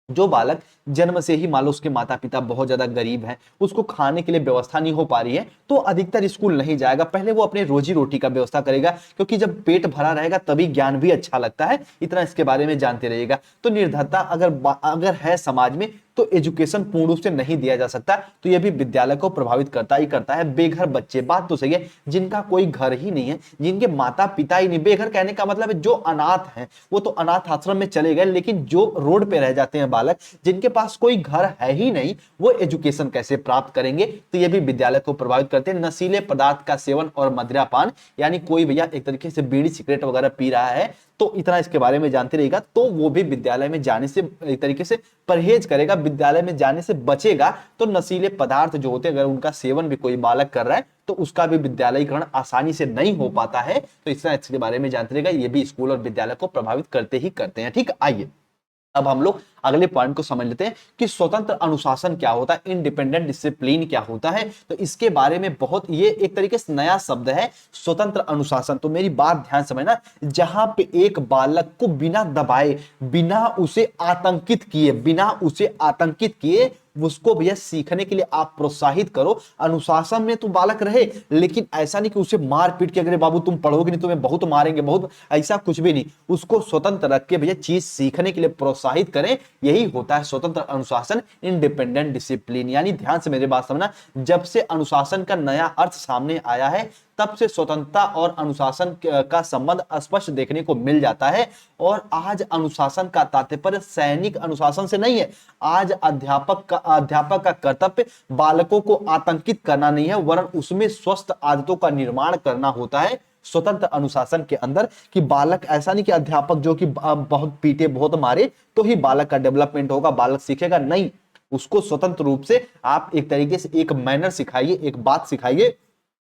जो बालक जन्म से ही मान लो उसके माता पिता बहुत ज्यादा गरीब हैं, उसको खाने के लिए व्यवस्था नहीं हो पा रही है, तो अधिकतर स्कूल नहीं जाएगा। पहले वो अपने रोजी रोटी का व्यवस्था करेगा, क्योंकि जब पेट भरा रहेगा तभी ज्ञान भी अच्छा लगता है। इतना इसके बारे में जानते रहिएगा। तो निर्धनता अगर है समाज में तो एजुकेशन पूर्ण रूप से नहीं दिया जा सकता। तो यह भी विद्यालय को प्रभावित करता ही करता है। बेघर बच्चे, बात तो सही है, जिनका कोई घर ही नहीं है, जिनके माता पिता ही नहीं, बेघर कहने का मतलब है जो अनाथ हैं वो तो अनाथ आश्रम में चले गए, लेकिन जो रोड पे रह जाते हैं बालक, जिनके पास कोई घर है ही नहीं, वो एजुकेशन कैसे प्राप्त करेंगे। तो ये भी विद्यालय को प्रभावित करते हैं। नशीले पदार्थ का सेवन और मदिरापान, यानी कोई भैया एक तरीके से बीड़ी सिगरेट वगैरह पी रहा है तो इतना इसके बारे में जानते रहेगा तो वो भी विद्यालय में जाने से एक तरीके से परहेज करेगा, विद्यालय में जाने से बचेगा। तो नशीले पदार्थ जो होते हैं अगर उनका सेवन भी कोई बालक कर रहा है तो उसका भी विद्यालयीकरण आसानी से नहीं हो पाता है। तो इतना इसके बारे में जानते रहेगा, ये भी स्कूल और विद्यालय को प्रभावित करते ही करते हैं। ठीक, आइए अब हम लोग अगले पॉइंट को समझ लेते हैं कि स्वतंत्र अनुशासन क्या होता है, इंडिपेंडेंट डिसिप्लिन क्या होता है। तो इसके बारे में बहुत, ये एक तरीके से नया शब्द है स्वतंत्र अनुशासन। तो मेरी बात ध्यान समझना, जहां पे एक बालक को बिना दबाए, बिना उसे आतंकित किए उसको भैया सीखने के लिए आप प्रोत्साहित करो। अनुशासन में तो बालक रहे, लेकिन ऐसा नहीं कि उसे मार पीट के अगर बाबू तुम पढ़ोगे नहीं तुम्हें बहुत मारेंगे, बहुत, ऐसा कुछ भी नहीं। उसको स्वतंत्र रख के भैया चीज सीखने के लिए प्रोत्साहित करें, यही होता है स्वतंत्र अनुशासन, इंडिपेंडेंट डिसिप्लिन। यानी ध्यान से मेरी बात समझना, जब से अनुशासन का नया अर्थ सामने आया है तब से स्वतंत्रता और अनुशासन का संबंध स्पष्ट देखने को मिल जाता है। और आज अनुशासन का तात्पर्य सैनिक अनुशासन से नहीं है। आज अध्यापक का कर्तव्य बालकों को आतंकित करना नहीं है, वरन उसमें स्वस्थ आदतों का निर्माण करना होता है स्वतंत्र अनुशासन के अंदर। कि बालक, ऐसा नहीं कि अध्यापक जो कि बहुत पीटे बहुत मारे तो ही बालक का डेवलपमेंट होगा, बालक सीखेगा, नहीं। उसको स्वतंत्र रूप से आप एक तरीके से एक मैनर सिखाइए, एक बात सिखाइए,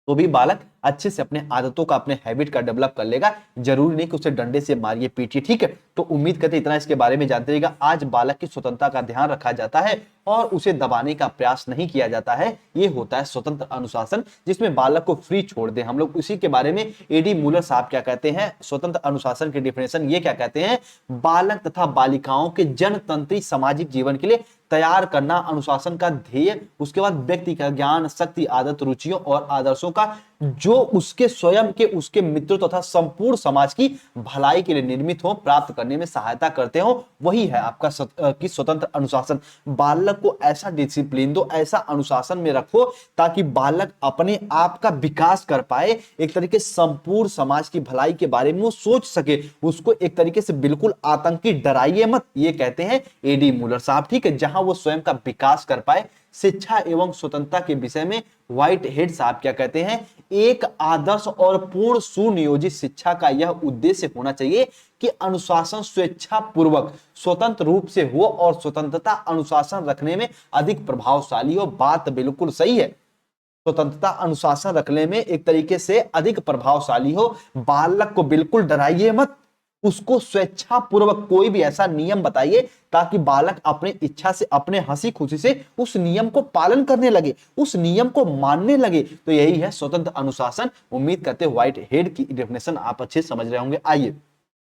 तो भी बालक अच्छे से अपने आदतों का, अपने हैबिट का डेवलप कर लेगा। जरूरी नहीं कि उसे डंडे से मारिए पीटिए। ठीक है, तो उम्मीद करते इतना इसके बारे में जानते रहिएगा। आज बालक की स्वतंत्रता का ध्यान रखा जाता है और उसे दबाने का प्रयास नहीं किया जाता है। ये होता है स्वतंत्र अनुशासन, जिसमें बालक को फ्री छोड़ दे हम लोग। उसी के बारे में एडी मूलर साहब क्या कहते हैं, स्वतंत्र अनुशासन के डिफिनेशन ये क्या कहते हैं, बालक तथा बालिकाओं के जनतंत्री सामाजिक जीवन के लिए तैयार करना अनुशासन का ध्येय। उसके बाद व्यक्ति का ज्ञान, शक्ति, आदत, रुचियों और आदर्शों का जो उसके स्वयं के, उसके मित्रों तथा संपूर्ण समाज की भलाई के लिए निर्मित हो, प्राप्त करने में सहायता करते हो, वही है आपका की स्वतंत्र अनुशासन। बालक को ऐसा डिसिप्लिन दो, ऐसा अनुशासन में रखो ताकि बालक अपने आप का विकास कर पाए, एक तरीके से संपूर्ण समाज की भलाई के बारे में वो सोच सके। उसको एक तरीके से बिल्कुल आतंकी डराइए मत, ये कहते हैं एडी मूलर साहब। ठीक है, जहां वो स्वयं का विकास कर पाए। शिक्षा एवं स्वतंत्रता के विषय में व्हाइट हेड साहब क्या कहते हैं, एक आदर्श और पूर्ण सुनियोजित शिक्षा का यह उद्देश्य होना चाहिए कि अनुशासन स्वेच्छा पूर्वक स्वतंत्र रूप से हो और स्वतंत्रता अनुशासन रखने में अधिक प्रभावशाली हो। बात बिल्कुल सही है, स्वतंत्रता अनुशासन रखने में एक तरीके से अधिक प्रभावशाली हो। बालक को बिल्कुल डराइए मत, उसको स्वेच्छा पूर्वक कोई भी ऐसा नियम बताइए ताकि बालक अपने इच्छा से, अपने हंसी खुशी से उस नियम को पालन करने लगे, उस नियम को मानने लगे। तो यही है स्वतंत्र अनुशासन। उम्मीद करते हैं व्हाइट हेड की डेफिनेशन आप अच्छे समझ रहे होंगे। आइए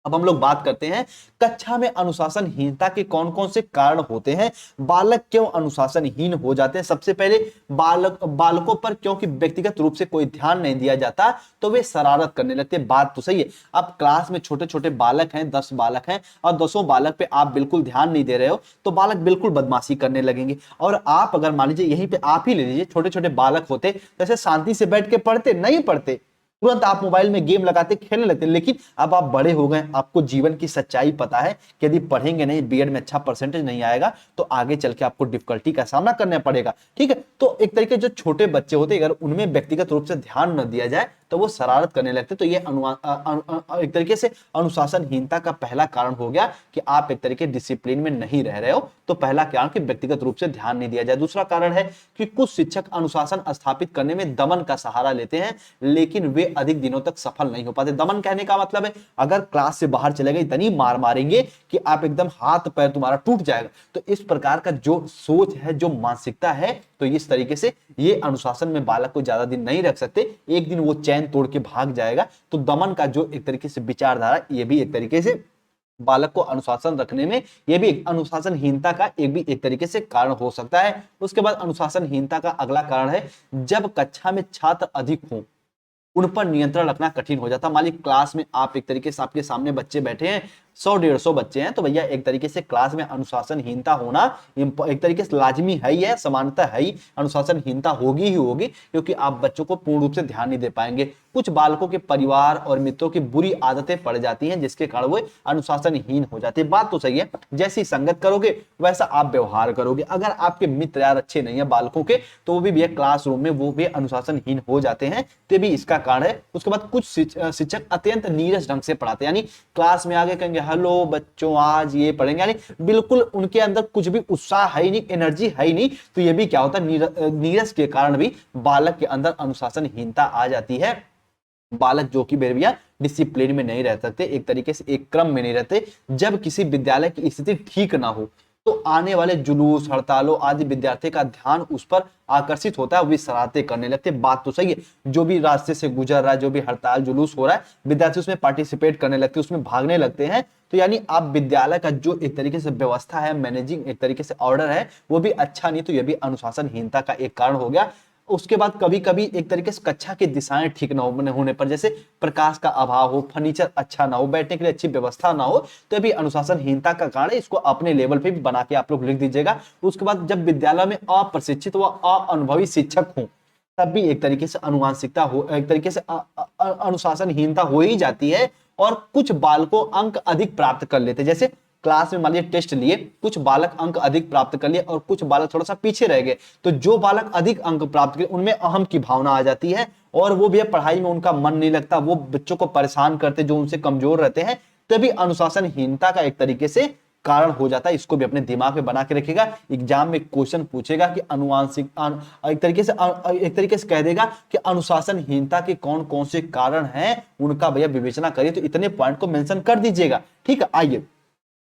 अब हम लोग बात करते हैं कक्षा में अनुशासनहीनता के कौन कौन से कारण होते हैं, बालक क्यों अनुशासनहीन हो जाते हैं। सबसे पहले बालकों पर क्योंकि व्यक्तिगत रूप से कोई ध्यान नहीं दिया जाता तो वे शरारत करने लगते हैं। बात तो सही है, अब क्लास में छोटे छोटे बालक हैं, 10 बालक हैं और 10 बालक पे आप बिल्कुल ध्यान नहीं दे रहे हो तो बालक बिल्कुल बदमाशी करने लगेंगे। और आप अगर मान लीजिए यहीं पे आप ही ले लीजिए, छोटे छोटे बालक होते जैसे शांति से बैठ के पढ़ते नहीं पढ़ते, तुरंत आप मोबाइल में गेम लगाते खेलने लगते। लेकिन अब आप बड़े हो गए, आपको जीवन की सच्चाई पता है कि यदि पढ़ेंगे नहीं, बीएड में अच्छा परसेंटेज नहीं आएगा तो आगे चल के आपको डिफिकल्टी का सामना करना पड़ेगा। ठीक है, तो एक तरीके जो छोटे बच्चे होते अगर उनमें व्यक्तिगत रूप से ध्यान न दिया जाए तो वो शरारत करने लगते। तो ये एक तरीके से अनुशासनहीनता का पहला कारण हो गया कि आप एक तरीके डिसिप्लिन में नहीं रह रहे हो। तो पहला कारण कि व्यक्तिगत रूप से ध्यान नहीं दिया जाए। दूसरा कारण है कि कुछ शिक्षक अनुशासन स्थापित करने में दमन का सहारा लेते हैं लेकिन वे अधिक दिनों तक सफल नहीं हो पाते। दमन कहने का मतलब है अगर क्लास से बाहर चले गए इतनी मार मारेंगे कि आप एकदम हाथ पैर तुम्हारा टूट जाएगा। तो इस प्रकार का जो सोच है, जो मानसिकता है, तो इस तरीके से ये अनुशासन में बालक को ज्यादा दिन नहीं रख सकते, एक दिन वो चैन तोड़ के भाग जाएगा। तो दमन का जो एक तरीके से विचारधारा, ये भी एक तरीके से बालक को अनुशासन रखने में, यह भी अनुशासनहीनता का एक तरीके से कारण हो सकता है। उसके बाद अनुशासनहीनता का अगला कारण है जब कक्षा में छात्र अधिक हों, उन पर नियंत्रण रखना कठिन हो जाता। मान लीजिए क्लास में आप एक तरीके से, आपके सामने बच्चे बैठे हैं, 100-150 बच्चे हैं तो भैया एक तरीके से क्लास में अनुशासनहीनता होना एक तरीके से लाजमी है ही है, समानता है ही, अनुशासनहीनता होगी ही होगी, क्योंकि आप बच्चों को पूर्ण रूप से ध्यान नहीं दे पाएंगे। कुछ बालकों के परिवार और मित्रों की बुरी आदतें पड़ जाती हैं जिसके कारण वो अनुशासनहीन हो जाते हैं। बात तो सही है, जैसी संगत करोगे वैसा आप व्यवहार करोगे। अगर आपके मित्र यार अच्छे नहीं है बालकों के, तो वो भी भैया क्लासरूम में वो भी अनुशासनहीन हो जाते हैं, तो भी इसका कारण है। उसके बाद कुछ शिक्षक अत्यंत नीरस ढंग से पढ़ाते हैं, यानी क्लास में आगे कहेंगे हेलो बच्चों आज ये पढ़ेंगे, यानी बिल्कुल उनके अंदर कुछ भी उत्साह है ही नहीं, एनर्जी है ही नहीं। तो ये भी क्या होता है, नीरस के कारण भी बालक के अंदर अनुशासनहीनता आ जाती है। बालक जो कि भैया डिसिप्लिन में नहीं रह सकते, एक तरीके से एक क्रम में नहीं रहते। जब किसी विद्यालय की स्थिति ठीक ना हो तो आने वाले जुलूस हड़तालों आदि विद्यार्थी का ध्यान उस पर आकर्षित होता है, वे शरारतें करने लगते। बात तो सही है, जो भी रास्ते से गुजर रहा है, जो भी हड़ताल जुलूस हो रहा है, विद्यार्थी उसमें पार्टिसिपेट करने लगते हैं, उसमें भागने लगते हैं। तो यानी आप विद्यालय का जो एक तरीके से व्यवस्था है, मैनेजिंग एक तरीके से ऑर्डर है, वो भी अच्छा नहीं, तो यह भी अनुशासनहीनता का एक कारण हो गया। उसके बाद कभी कभी एक तरीके से कक्षा की दिशाएं ठीक ना होने पर, जैसे प्रकाश का अभाव हो, फर्नीचर अच्छा ना हो, बैठने के लिए अच्छी व्यवस्था ना हो, तो भी अनुशासनहीनता का कारण है। इसको अपने लेवल पे भी बना के आप लोग लिख दीजिएगा। उसके बाद जब विद्यालय में अप्रशिक्षित व अनुभवी शिक्षक हो तब भी एक तरीके से अनुवांशिकता हो, एक तरीके से अनुशासनहीनता हो ही जाती है। और कुछ बालकों अंक अधिक प्राप्त कर लेते, जैसे क्लास में मान लीजिए टेस्ट लिए, कुछ बालक अंक अधिक प्राप्त कर लिए और कुछ बालक थोड़ा सा पीछे रह गए, तो जो बालक अधिक अंक प्राप्त किए उनमें अहम की भावना आ जाती है और वो भी पढ़ाई में उनका मन नहीं लगता, वो बच्चों को परेशान करते जो उनसे कमजोर रहते हैं, तभी अनुशासनहीनता का एक तरीके से कारण हो जाता है। इसको भी अपने दिमाग में बना के रखिएगा। एग्जाम में क्वेश्चन पूछेगा कि अनुवांशिक एक तरीके से कह देगा कि अनुशासनहीनता के कौन कौन से कारण हैं, उनका भैया विवेचना करिए, तो इतने पॉइंट को मेंशन कर दीजिएगा। ठीक है, आइए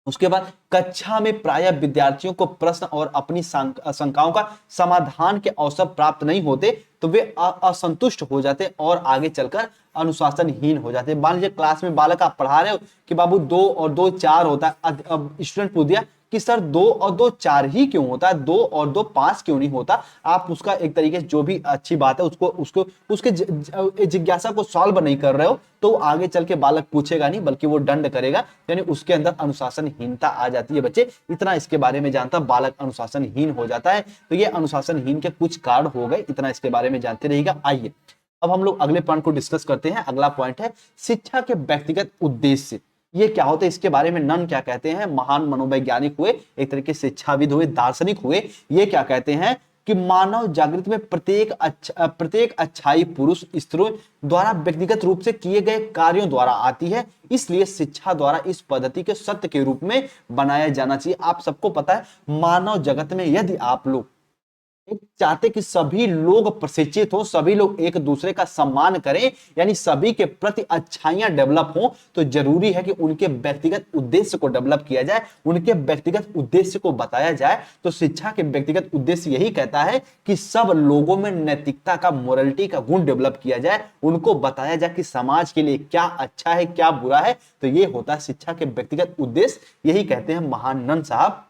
उसके बाद कक्षा में प्रायः विद्यार्थियों को प्रश्न और अपनी शंकाओं का समाधान के अवसर प्राप्त नहीं होते, तो वे असंतुष्ट हो जाते और आगे चलकर अनुशासनहीन हो जाते। मान लीजिए क्लास में बालक आप पढ़ा रहे हो कि बाबू 2 और 2 4 होता है, अब स्टूडेंट पूछ दिया कि सर 2 और 2 4 ही क्यों होता है, 2 और 2 5 क्यों नहीं होता। आप उसका एक तरीके से जो भी अच्छी बात है उसके जिज्ञासा को सॉल्व नहीं कर रहे हो, तो आगे चल के बालक पूछेगा नहीं बल्कि वो दंड करेगा, यानी उसके अंदर अनुशासनहीनता आ जाती है। बच्चे इतना इसके बारे में जानता, बालक अनुशासनहीन हो जाता है। तो ये अनुशासनहीन के कुछ कारण हो गए, इतना इसके बारे में जानते रहिएगा। आइए अब हम लोग अगले पॉइंट को डिस्कस करते हैं। अगला पॉइंट है शिक्षा के व्यक्तिगत उद्देश्य। ये क्या होता है, इसके बारे में नन क्या कहते हैं, महान मनोवैज्ञानिक हुए, एक तरीके से शिक्षाविद हुए, दार्शनिक हुए, ये क्या कहते हैं कि मानव जागृति में प्रत्येक अच्छाई पुरुष स्त्रियों द्वारा व्यक्तिगत रूप से किए गए कार्यों द्वारा आती है, इसलिए शिक्षा द्वारा इस पद्धति के सत्य के रूप में बनाया जाना चाहिए। आप सबको पता है मानव जगत में यदि आप लोग चाहते कि सभी लोग प्रशिक्षित हो, सभी लोग एक दूसरे का सम्मान करें, यानी सभी के प्रति अच्छाइयां डेवलप हो, तो जरूरी है कि उनके व्यक्तिगत उद्देश्य को डेवलप किया जाए, उनके व्यक्तिगत उद्देश्य को बताया जाए। तो शिक्षा के व्यक्तिगत उद्देश्य यही कहता है कि सब लोगों में नैतिकता का, मोरलिटी का गुण डेवलप किया जाए, उनको बताया जाए कि समाज के लिए क्या अच्छा है क्या बुरा है। तो ये होता है शिक्षा के व्यक्तिगत उद्देश्य, यही कहते हैं महान नंद साहब।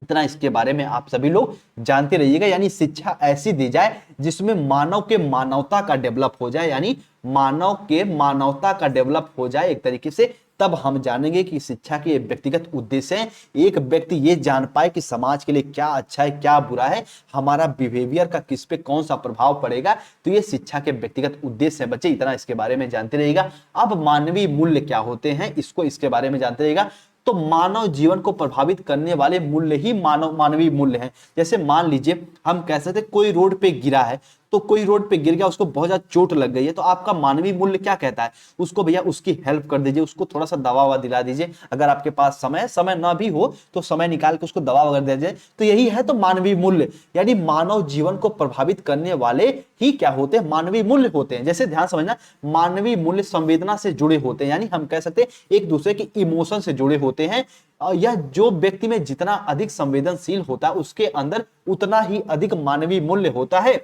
इतना इसके बारे में आप सभी लोग जानते रहिएगा। यानी शिक्षा ऐसी दी जाए जिसमें मानव के मानवता का डेवलप हो जाए, यानी मानव के मानवता का डेवलप हो जाए एक तरीके से, तब हम जानेंगे कि शिक्षा के व्यक्तिगत उद्देश्य है। एक व्यक्ति ये जान पाए कि समाज के लिए क्या अच्छा है क्या बुरा है, हमारा बिहेवियर का किस पे कौन सा प्रभाव पड़ेगा, तो ये शिक्षा के व्यक्तिगत उद्देश्य है। बच्चे इतना इसके बारे में जानते रहिएगा। अब मानवीय मूल्य क्या होते हैं, इसको इसके बारे में जानते रहिएगा। तो मानव जीवन को प्रभावित करने वाले मूल्य ही मानवीय मूल्य हैं। जैसे मान लीजिए हम कह सकते कोई रोड पे गिरा है, तो कोई रोड पे गिर गया, उसको बहुत ज्यादा चोट लग गई है, तो आपका मानवीय मूल्य क्या कहता है, उसको भैया उसकी हेल्प कर दीजिए, उसको थोड़ा सा दवा ववा दिला दीजिए। अगर आपके पास समय ना भी हो तो समय निकाल के उसको दवा वगैरह दे दीजिए। तो यही है तो मानवीय मूल्य, यानी मानव जीवन को प्रभावित करने वाले ही क्या होते हैं, मानवीय मूल्य होते हैं। जैसे ध्यान समझना, मानवीय मूल्य संवेदना से जुड़े होते हैं, यानी हम कह सकते हैं एक दूसरे के इमोशन से जुड़े होते हैं। यह जो व्यक्ति में जितना अधिक संवेदनशील होता है उसके अंदर उतना ही अधिक मानवीय मूल्य होता है।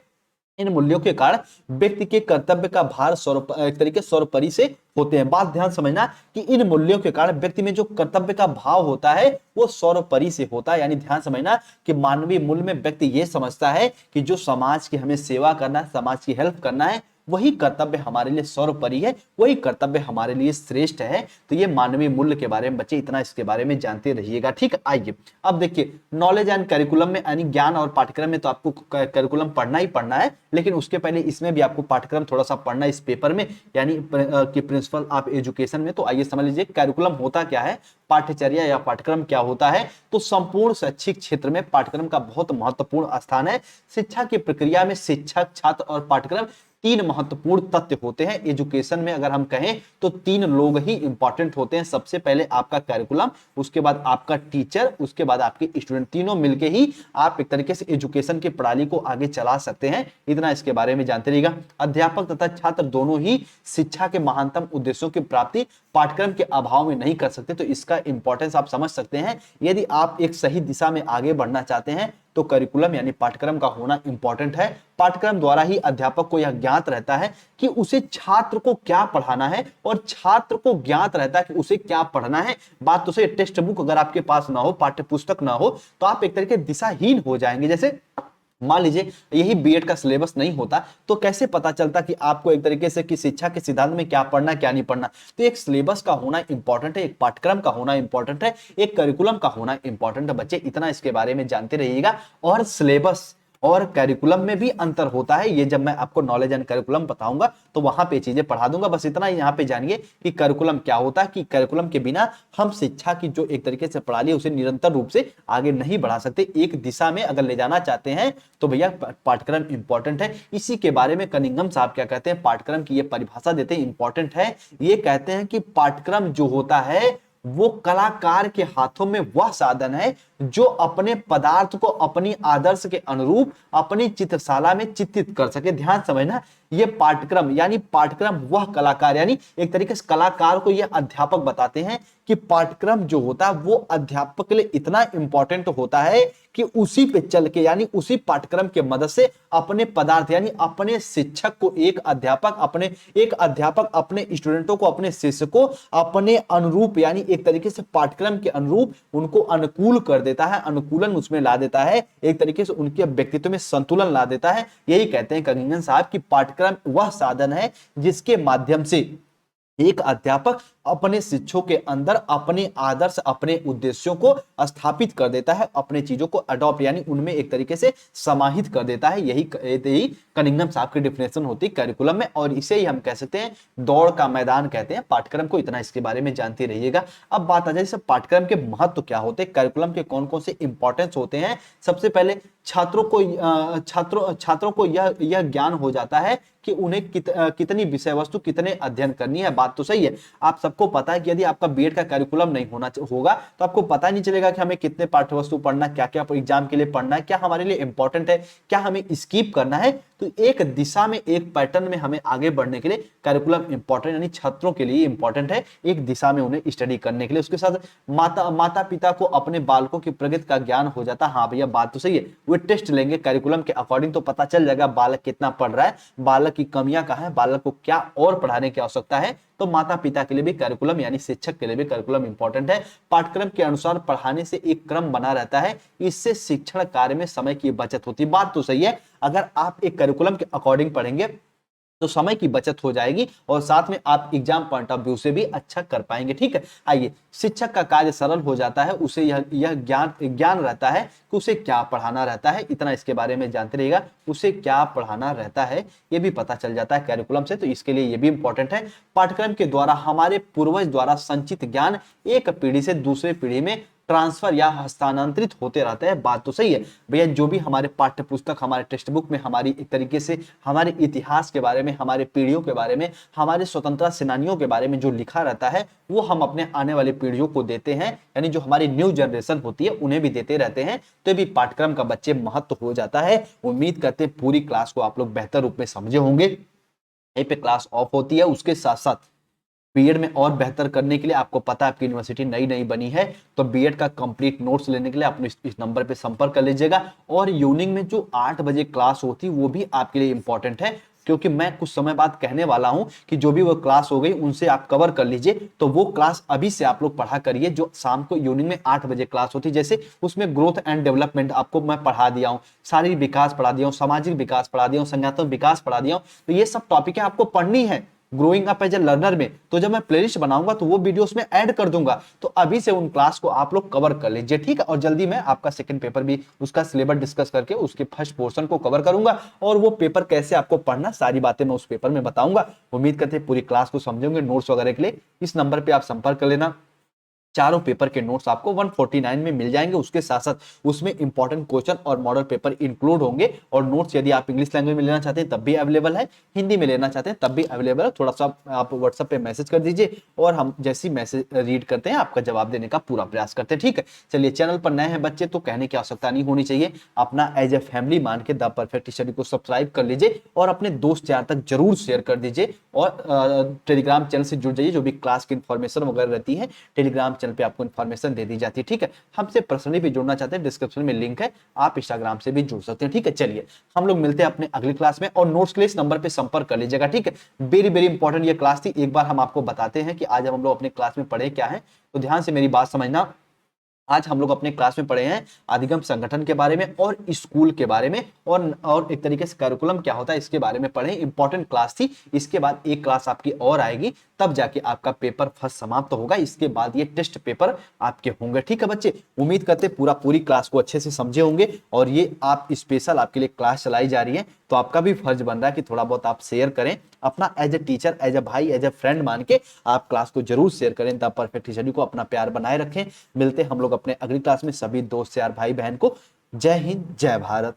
इन मूल्यों के कारण व्यक्ति के कर्तव्य का भार एक तरीके सर्वोपरि से होते हैं। बात ध्यान समझना कि इन मूल्यों के कारण व्यक्ति में जो कर्तव्य का भाव होता है वो सर्वोपरि से होता है। यानी ध्यान समझना कि मानवीय मूल्य में व्यक्ति ये समझता है कि जो समाज की हमें सेवा करना है, समाज की हेल्प करना है, वही कर्तव्य हमारे लिए सर्वोपरि है, वही कर्तव्य हमारे लिए श्रेष्ठ है। तो ये मानवीय मूल्य के बारे में बच्चे इतना इसके बारे में जानते रहिएगा, ठीक है। आइए अब देखिए, नॉलेज एंड करिकुलम में यानी ज्ञान और पाठ्यक्रम में तो आपको करिकुलम पढ़ना ही पढ़ना है, लेकिन उसके पहले इसमें भी आपको पाठ्यक्रम थोड़ा सा पढ़ना है इस पेपर में, यानी कि प्रिंसिपल ऑफ एजुकेशन में। तो आइए समझ लीजिए करिकुलम होता क्या है, पाठ्यचर्या या पाठ्यक्रम क्या होता है। तो संपूर्ण शैक्षिक क्षेत्र में पाठ्यक्रम का बहुत महत्वपूर्ण स्थान है। शिक्षा की प्रक्रिया में शिक्षक, छात्र और पाठ्यक्रम तीन महत्वपूर्ण तथ्य होते हैं। एजुकेशन में अगर हम कहें तो तीन लोग ही इंपॉर्टेंट होते हैं। सबसे पहले आपका करिकुलम, उसके बाद आपका टीचर, उसके बाद आपके स्टूडेंट। तीनों मिलके ही आप एक तरीके से एजुकेशन की प्रणाली को आगे चला सकते हैं। इतना इसके बारे में जानते रहिएगा। अध्यापक तथा छात्र दोनों ही शिक्षा के महानतम उद्देश्यों की प्राप्ति पाठ्यक्रम के अभाव में नहीं कर सकते। तो इसका इंपॉर्टेंस आप समझ सकते हैं। यदि आप एक सही दिशा में आगे बढ़ना चाहते हैं तो करिकुलम यानी पाठ्यक्रम का होना इंपॉर्टेंट है। पाठ्यक्रम द्वारा ही अध्यापक को यह ज्ञात रहता है कि उसे छात्र को क्या पढ़ाना है, और छात्र को ज्ञात रहता है कि उसे क्या पढ़ना है। बात तो सही, टेक्स्ट बुक अगर आपके पास ना हो, पाठ्य पुस्तक ना हो, तो आप एक तरीके दिशाहीन हो जाएंगे। जैसे मान लीजिए यही बीएड का सिलेबस नहीं होता तो कैसे पता चलता कि आपको एक तरीके से कि शिक्षा के सिद्धांत में क्या पढ़ना क्या नहीं पढ़ना। तो एक सिलेबस का होना इंपॉर्टेंट है, एक पाठ्यक्रम का होना इंपॉर्टेंट है, एक करिकुलम का होना इंपॉर्टेंट है। बच्चे इतना इसके बारे में जानते रहिएगा। और सिलेबस और करिकुलम में भी अंतर होता है, ये जब मैं आपको नॉलेज एंड करिकुलम बताऊंगा तो वहां पे चीजें पढ़ा दूंगा। बस इतना ही यहाँ पे जानिए कि करिकुलम क्या होता है, कि करिकुलम के बिना हम शिक्षा की जो एक तरीके से प्रणाली है उसे निरंतर रूप से आगे नहीं बढ़ा सकते। एक दिशा में अगर ले जाना चाहते हैं तो भैया पाठ्यक्रम इंपॉर्टेंट है। इसी के बारे में कनिंघम साहब क्या कहते हैं, पाठ्यक्रम की ये परिभाषा देते हैं, इंपॉर्टेंट है। ये कहते हैं कि पाठ्यक्रम जो होता है वो कलाकार के हाथों में वह साधन है जो अपने पदार्थ को अपनी आदर्श के अनुरूप अपनी चित्रशाला में चित्रित कर सके। ध्यान समझना, ये पाठ्यक्रम यानी पाठ्यक्रम वह कलाकार, यानी एक तरीके से कलाकार को ये अध्यापक बताते हैं कि पाठ्यक्रम जो होता है वो अध्यापक के लिए इतना इंपॉर्टेंट होता है कि उसी पे चल के यानी उसी पाठ्यक्रम के मदद से अपने पदार्थ यानी अपने शिक्षक को एक अध्यापक अपने स्टूडेंटों को, अपने शिष्य को अपने अनुरूप यानी एक तरीके से पाठ्यक्रम के अनुरूप उनको अनुकूल कर देता है, अनुकूलन उसमें ला देता है, एक तरीके से उनके व्यक्तित्व में संतुलन ला देता है। यही कहते हैं कनिंघम साहब कि पाठ्यक्रम वह साधन है जिसके माध्यम से एक अध्यापक अपने शिक्षकों के अंदर अपने आदर्श, अपने उद्देश्यों को स्थापित कर देता है, अपने चीजों को अडॉप्ट यानी उनमें एक तरीके से समाहित कर देता है। यही कनिंघम साहब की डिफिनेशन होती है करिकुलम में, और इसे ही हम कह सकते हैं दौड़ का मैदान कहते हैं पाठ्यक्रम को। इतना इसके बारे में जानते रहिएगा। अब बात आ जाए इस पाठ्यक्रम के महत्व क्या होते हैं, करिकुलम के कौन कौन से इंपॉर्टेंस होते हैं। सबसे पहले छात्रों को यह ज्ञान हो जाता है कि उन्हें कितनी विषय वस्तु कितने अध्ययन करनी है। बात तो सही है, आप सबको पता है कि यदि आपका बीएड का करिकुलम नहीं होगा तो आपको पता नहीं चलेगा कि हमें कितने पाठ्य वस्तु पढ़ना, क्या क्या एग्जाम के लिए पढ़ना है, क्या हमारे लिए इंपॉर्टेंट है, क्या हमें स्किप करना है। तो एक दिशा में, एक पैटर्न में हमें आगे बढ़ने के लिए करिकुलम इंपॉर्टेंट यानी छात्रों के लिए इंपॉर्टेंट है, एक दिशा में उन्हें स्टडी करने के लिए। उसके साथ माता पिता को अपने बालकों की प्रगति का ज्ञान हो जाता है। हाँ भैया बात तो सही है, वे टेस्ट लेंगे करिकुलम के अकॉर्डिंग तो पता चल जाएगा बालक कितना पढ़ रहा है, बालक की कमियां कहाँ है, बालक को क्या और पढ़ाने की आवश्यकता है। तो माता पिता के लिए भी करिकुलम यानी शिक्षक के लिए भी करिकुलम इंपॉर्टेंट है। पाठ्यक्रम के अनुसार पढ़ाने से एक क्रम बना रहता है, इससे शिक्षण कार्य में समय की बचत होती है। बात तो सही है, अगर आप एक करिकुलम के अकॉर्डिंग पढ़ेंगे तो समय की बचत हो जाएगी और साथ में आप एग्जाम पॉइंट ऑफ व्यू से भी अच्छा कर पाएंगे। ठीक है, आइए, शिक्षक का कार्य सरल हो जाता है, उसे यह ज्ञान रहता है कि उसे क्या पढ़ाना रहता है। इतना इसके बारे में जानते रहिएगा, उसे क्या पढ़ाना रहता है ये भी पता चल जाता है करिकुलम से, तो इसके लिए ये भी इंपॉर्टेंट है। पाठ्यक्रम के द्वारा हमारे पूर्वज द्वारा संचित ज्ञान एक पीढ़ी से दूसरे पीढ़ी में ट्रांसफर या हस्तांतरित होते रहते हैं। बात तो सही है भैया, जो भी हमारे पाठ्य पुस्तक, हमारे टेक्स्ट बुक में हमारी एक तरीके से हमारे इतिहास के बारे में, हमारे पीढ़ियों के बारे में, हमारे स्वतंत्रता सेनानियों के बारे में जो लिखा रहता है वो हम अपने आने वाली पीढ़ियों को देते हैं, यानी जो हमारी न्यू जनरेशन होती है उन्हें भी देते रहते हैं। तो भी पाठ्यक्रम का बच्चे महत्व हो जाता है। उम्मीद करते हैं पूरी क्लास को आप लोग बेहतर रूप में समझे होंगे। यहीं पे क्लास ऑफ होती है, उसके साथ साथ बीएड में और बेहतर करने के लिए आपको पता है आपकी यूनिवर्सिटी नई बनी है, तो बीएड का कंप्लीट नोट्स लेने के लिए आप इस नंबर पे संपर्क कर लीजिएगा। और इवनिंग में जो 8 बजे क्लास होती है वो भी आपके लिए इंपॉर्टेंट है। क्योंकि मैं कुछ समय बाद कहने वाला हूं कि जो भी वो क्लास हो गई उनसे आप कवर कर लीजिए। तो वो क्लास अभी से आप लोग पढ़ा करिए जो शाम को इवनिंग में 8 बजे क्लास होती है। जैसे उसमें ग्रोथ एंड डेवलपमेंट आपको मैं पढ़ा दिया हूं, शारीरिक विकास पढ़ा दिया हूं, सामाजिक विकास पढ़ा दिया हूं, संज्ञानात्मक विकास पढ़ा दिया हूं। तो ये सब टॉपिक आपको पढ़नी है growing up as a learner में। तो जब मैं प्लेलिस्ट बनाऊंगा तो वो वीडियो उसमें ऐड कर दूंगा। तो अभी से उन क्लास को आप लोग कवर कर लीजिए, ठीक है। और जल्दी मैं आपका सेकंड पेपर भी उसका सिलेबस डिस्कस करके उसके फर्स्ट पोर्शन को कवर करूंगा, और वो पेपर कैसे आपको पढ़ना सारी बातें मैं उस पेपर में बताऊंगा। उम्मीद करते हैं पूरी क्लास को समझेंगे। नोट्स वगैरह के लिए इस नंबर पे आप संपर्क कर लेना। चारों पेपर के नोट्स आपको 149 में मिल जाएंगे। उसके साथ साथ उसमें इंपॉर्टेंट क्वेश्चन और मॉडल पेपर इंक्लूड होंगे। और नोट्स यदि आप इंग्लिश लैंग्वेज में लेना चाहते हैं तब भी अवेलेबल है, हिंदी में लेना चाहते हैं तब भी अवेलेबल है। थोड़ा सा आप व्हाट्सएप पे मैसेज कर दीजिए और हम जैसी मैसेज रीड करते हैं आपका जवाब देने का पूरा प्रयास करते हैं, ठीक है। चलिए, चैनल पर नए हैं बच्चे तो कहने की आवश्यकता नहीं होनी चाहिए, अपना एज ए फैमिली मान के द परफेक्ट स्टडी को सब्सक्राइब कर लीजिए और अपने दोस्त यार तक जरूर शेयर कर दीजिए। और टेलीग्राम चैनल से जुड़ जाइए, जो भी क्लास की इंफॉर्मेशन वगैरह रहती है टेलीग्राम चैनल पे आपको इन्फॉर्मेशन दे दी जाती है, ठीक है। हमसे पर्सनली भी जुड़ना चाहते हैं, डिस्क्रिप्शन में लिंक है, आप इंस्टाग्राम से भी जुड़ सकते हैं, ठीक है। चलिए, हम लोग मिलते हैं अपने अगली क्लास में, और नोट्स के लिए इस नंबर पे संपर्क कर लीजिएगा, ठीक है। वेरी वेरी इंपॉर्टेंट ये क्लास थी। एक बार हम आपको बताते हैं कि आज हम लोग अपने क्लास में पढ़े क्या है, तो ध्यान से मेरी बात समझना। आज हम लोग अपने क्लास में पढ़े हैं अधिगम संगठन के बारे में और स्कूल के बारे में, और एक तरीके से करिकुलम क्या होता है इसके बारे में पढ़े। इंपॉर्टेंट क्लास थी। इसके बाद एक क्लास आपकी और आएगी, तब जाके आपका पेपर फर्स्ट समाप्त होगा। इसके बाद ये टेस्ट पेपर आपके होंगे, ठीक है बच्चे। उम्मीद करते पूरी क्लास को अच्छे से समझे होंगे, और ये आप स्पेशल आपके लिए क्लास चलाई जा रही है, तो आपका भी फर्ज बन रहा है कि थोड़ा बहुत आप शेयर करें। अपना as a teacher, as a भाई, एज ए फ्रेंड मान के आप क्लास को जरूर शेयर करें। द परफेक्ट स्टडी को अपना प्यार बनाए रखें। मिलते हैं हम लोग अपने अगली क्लास में सभी दोस्त यार भाई बहन को। जय हिंद, जय भारत।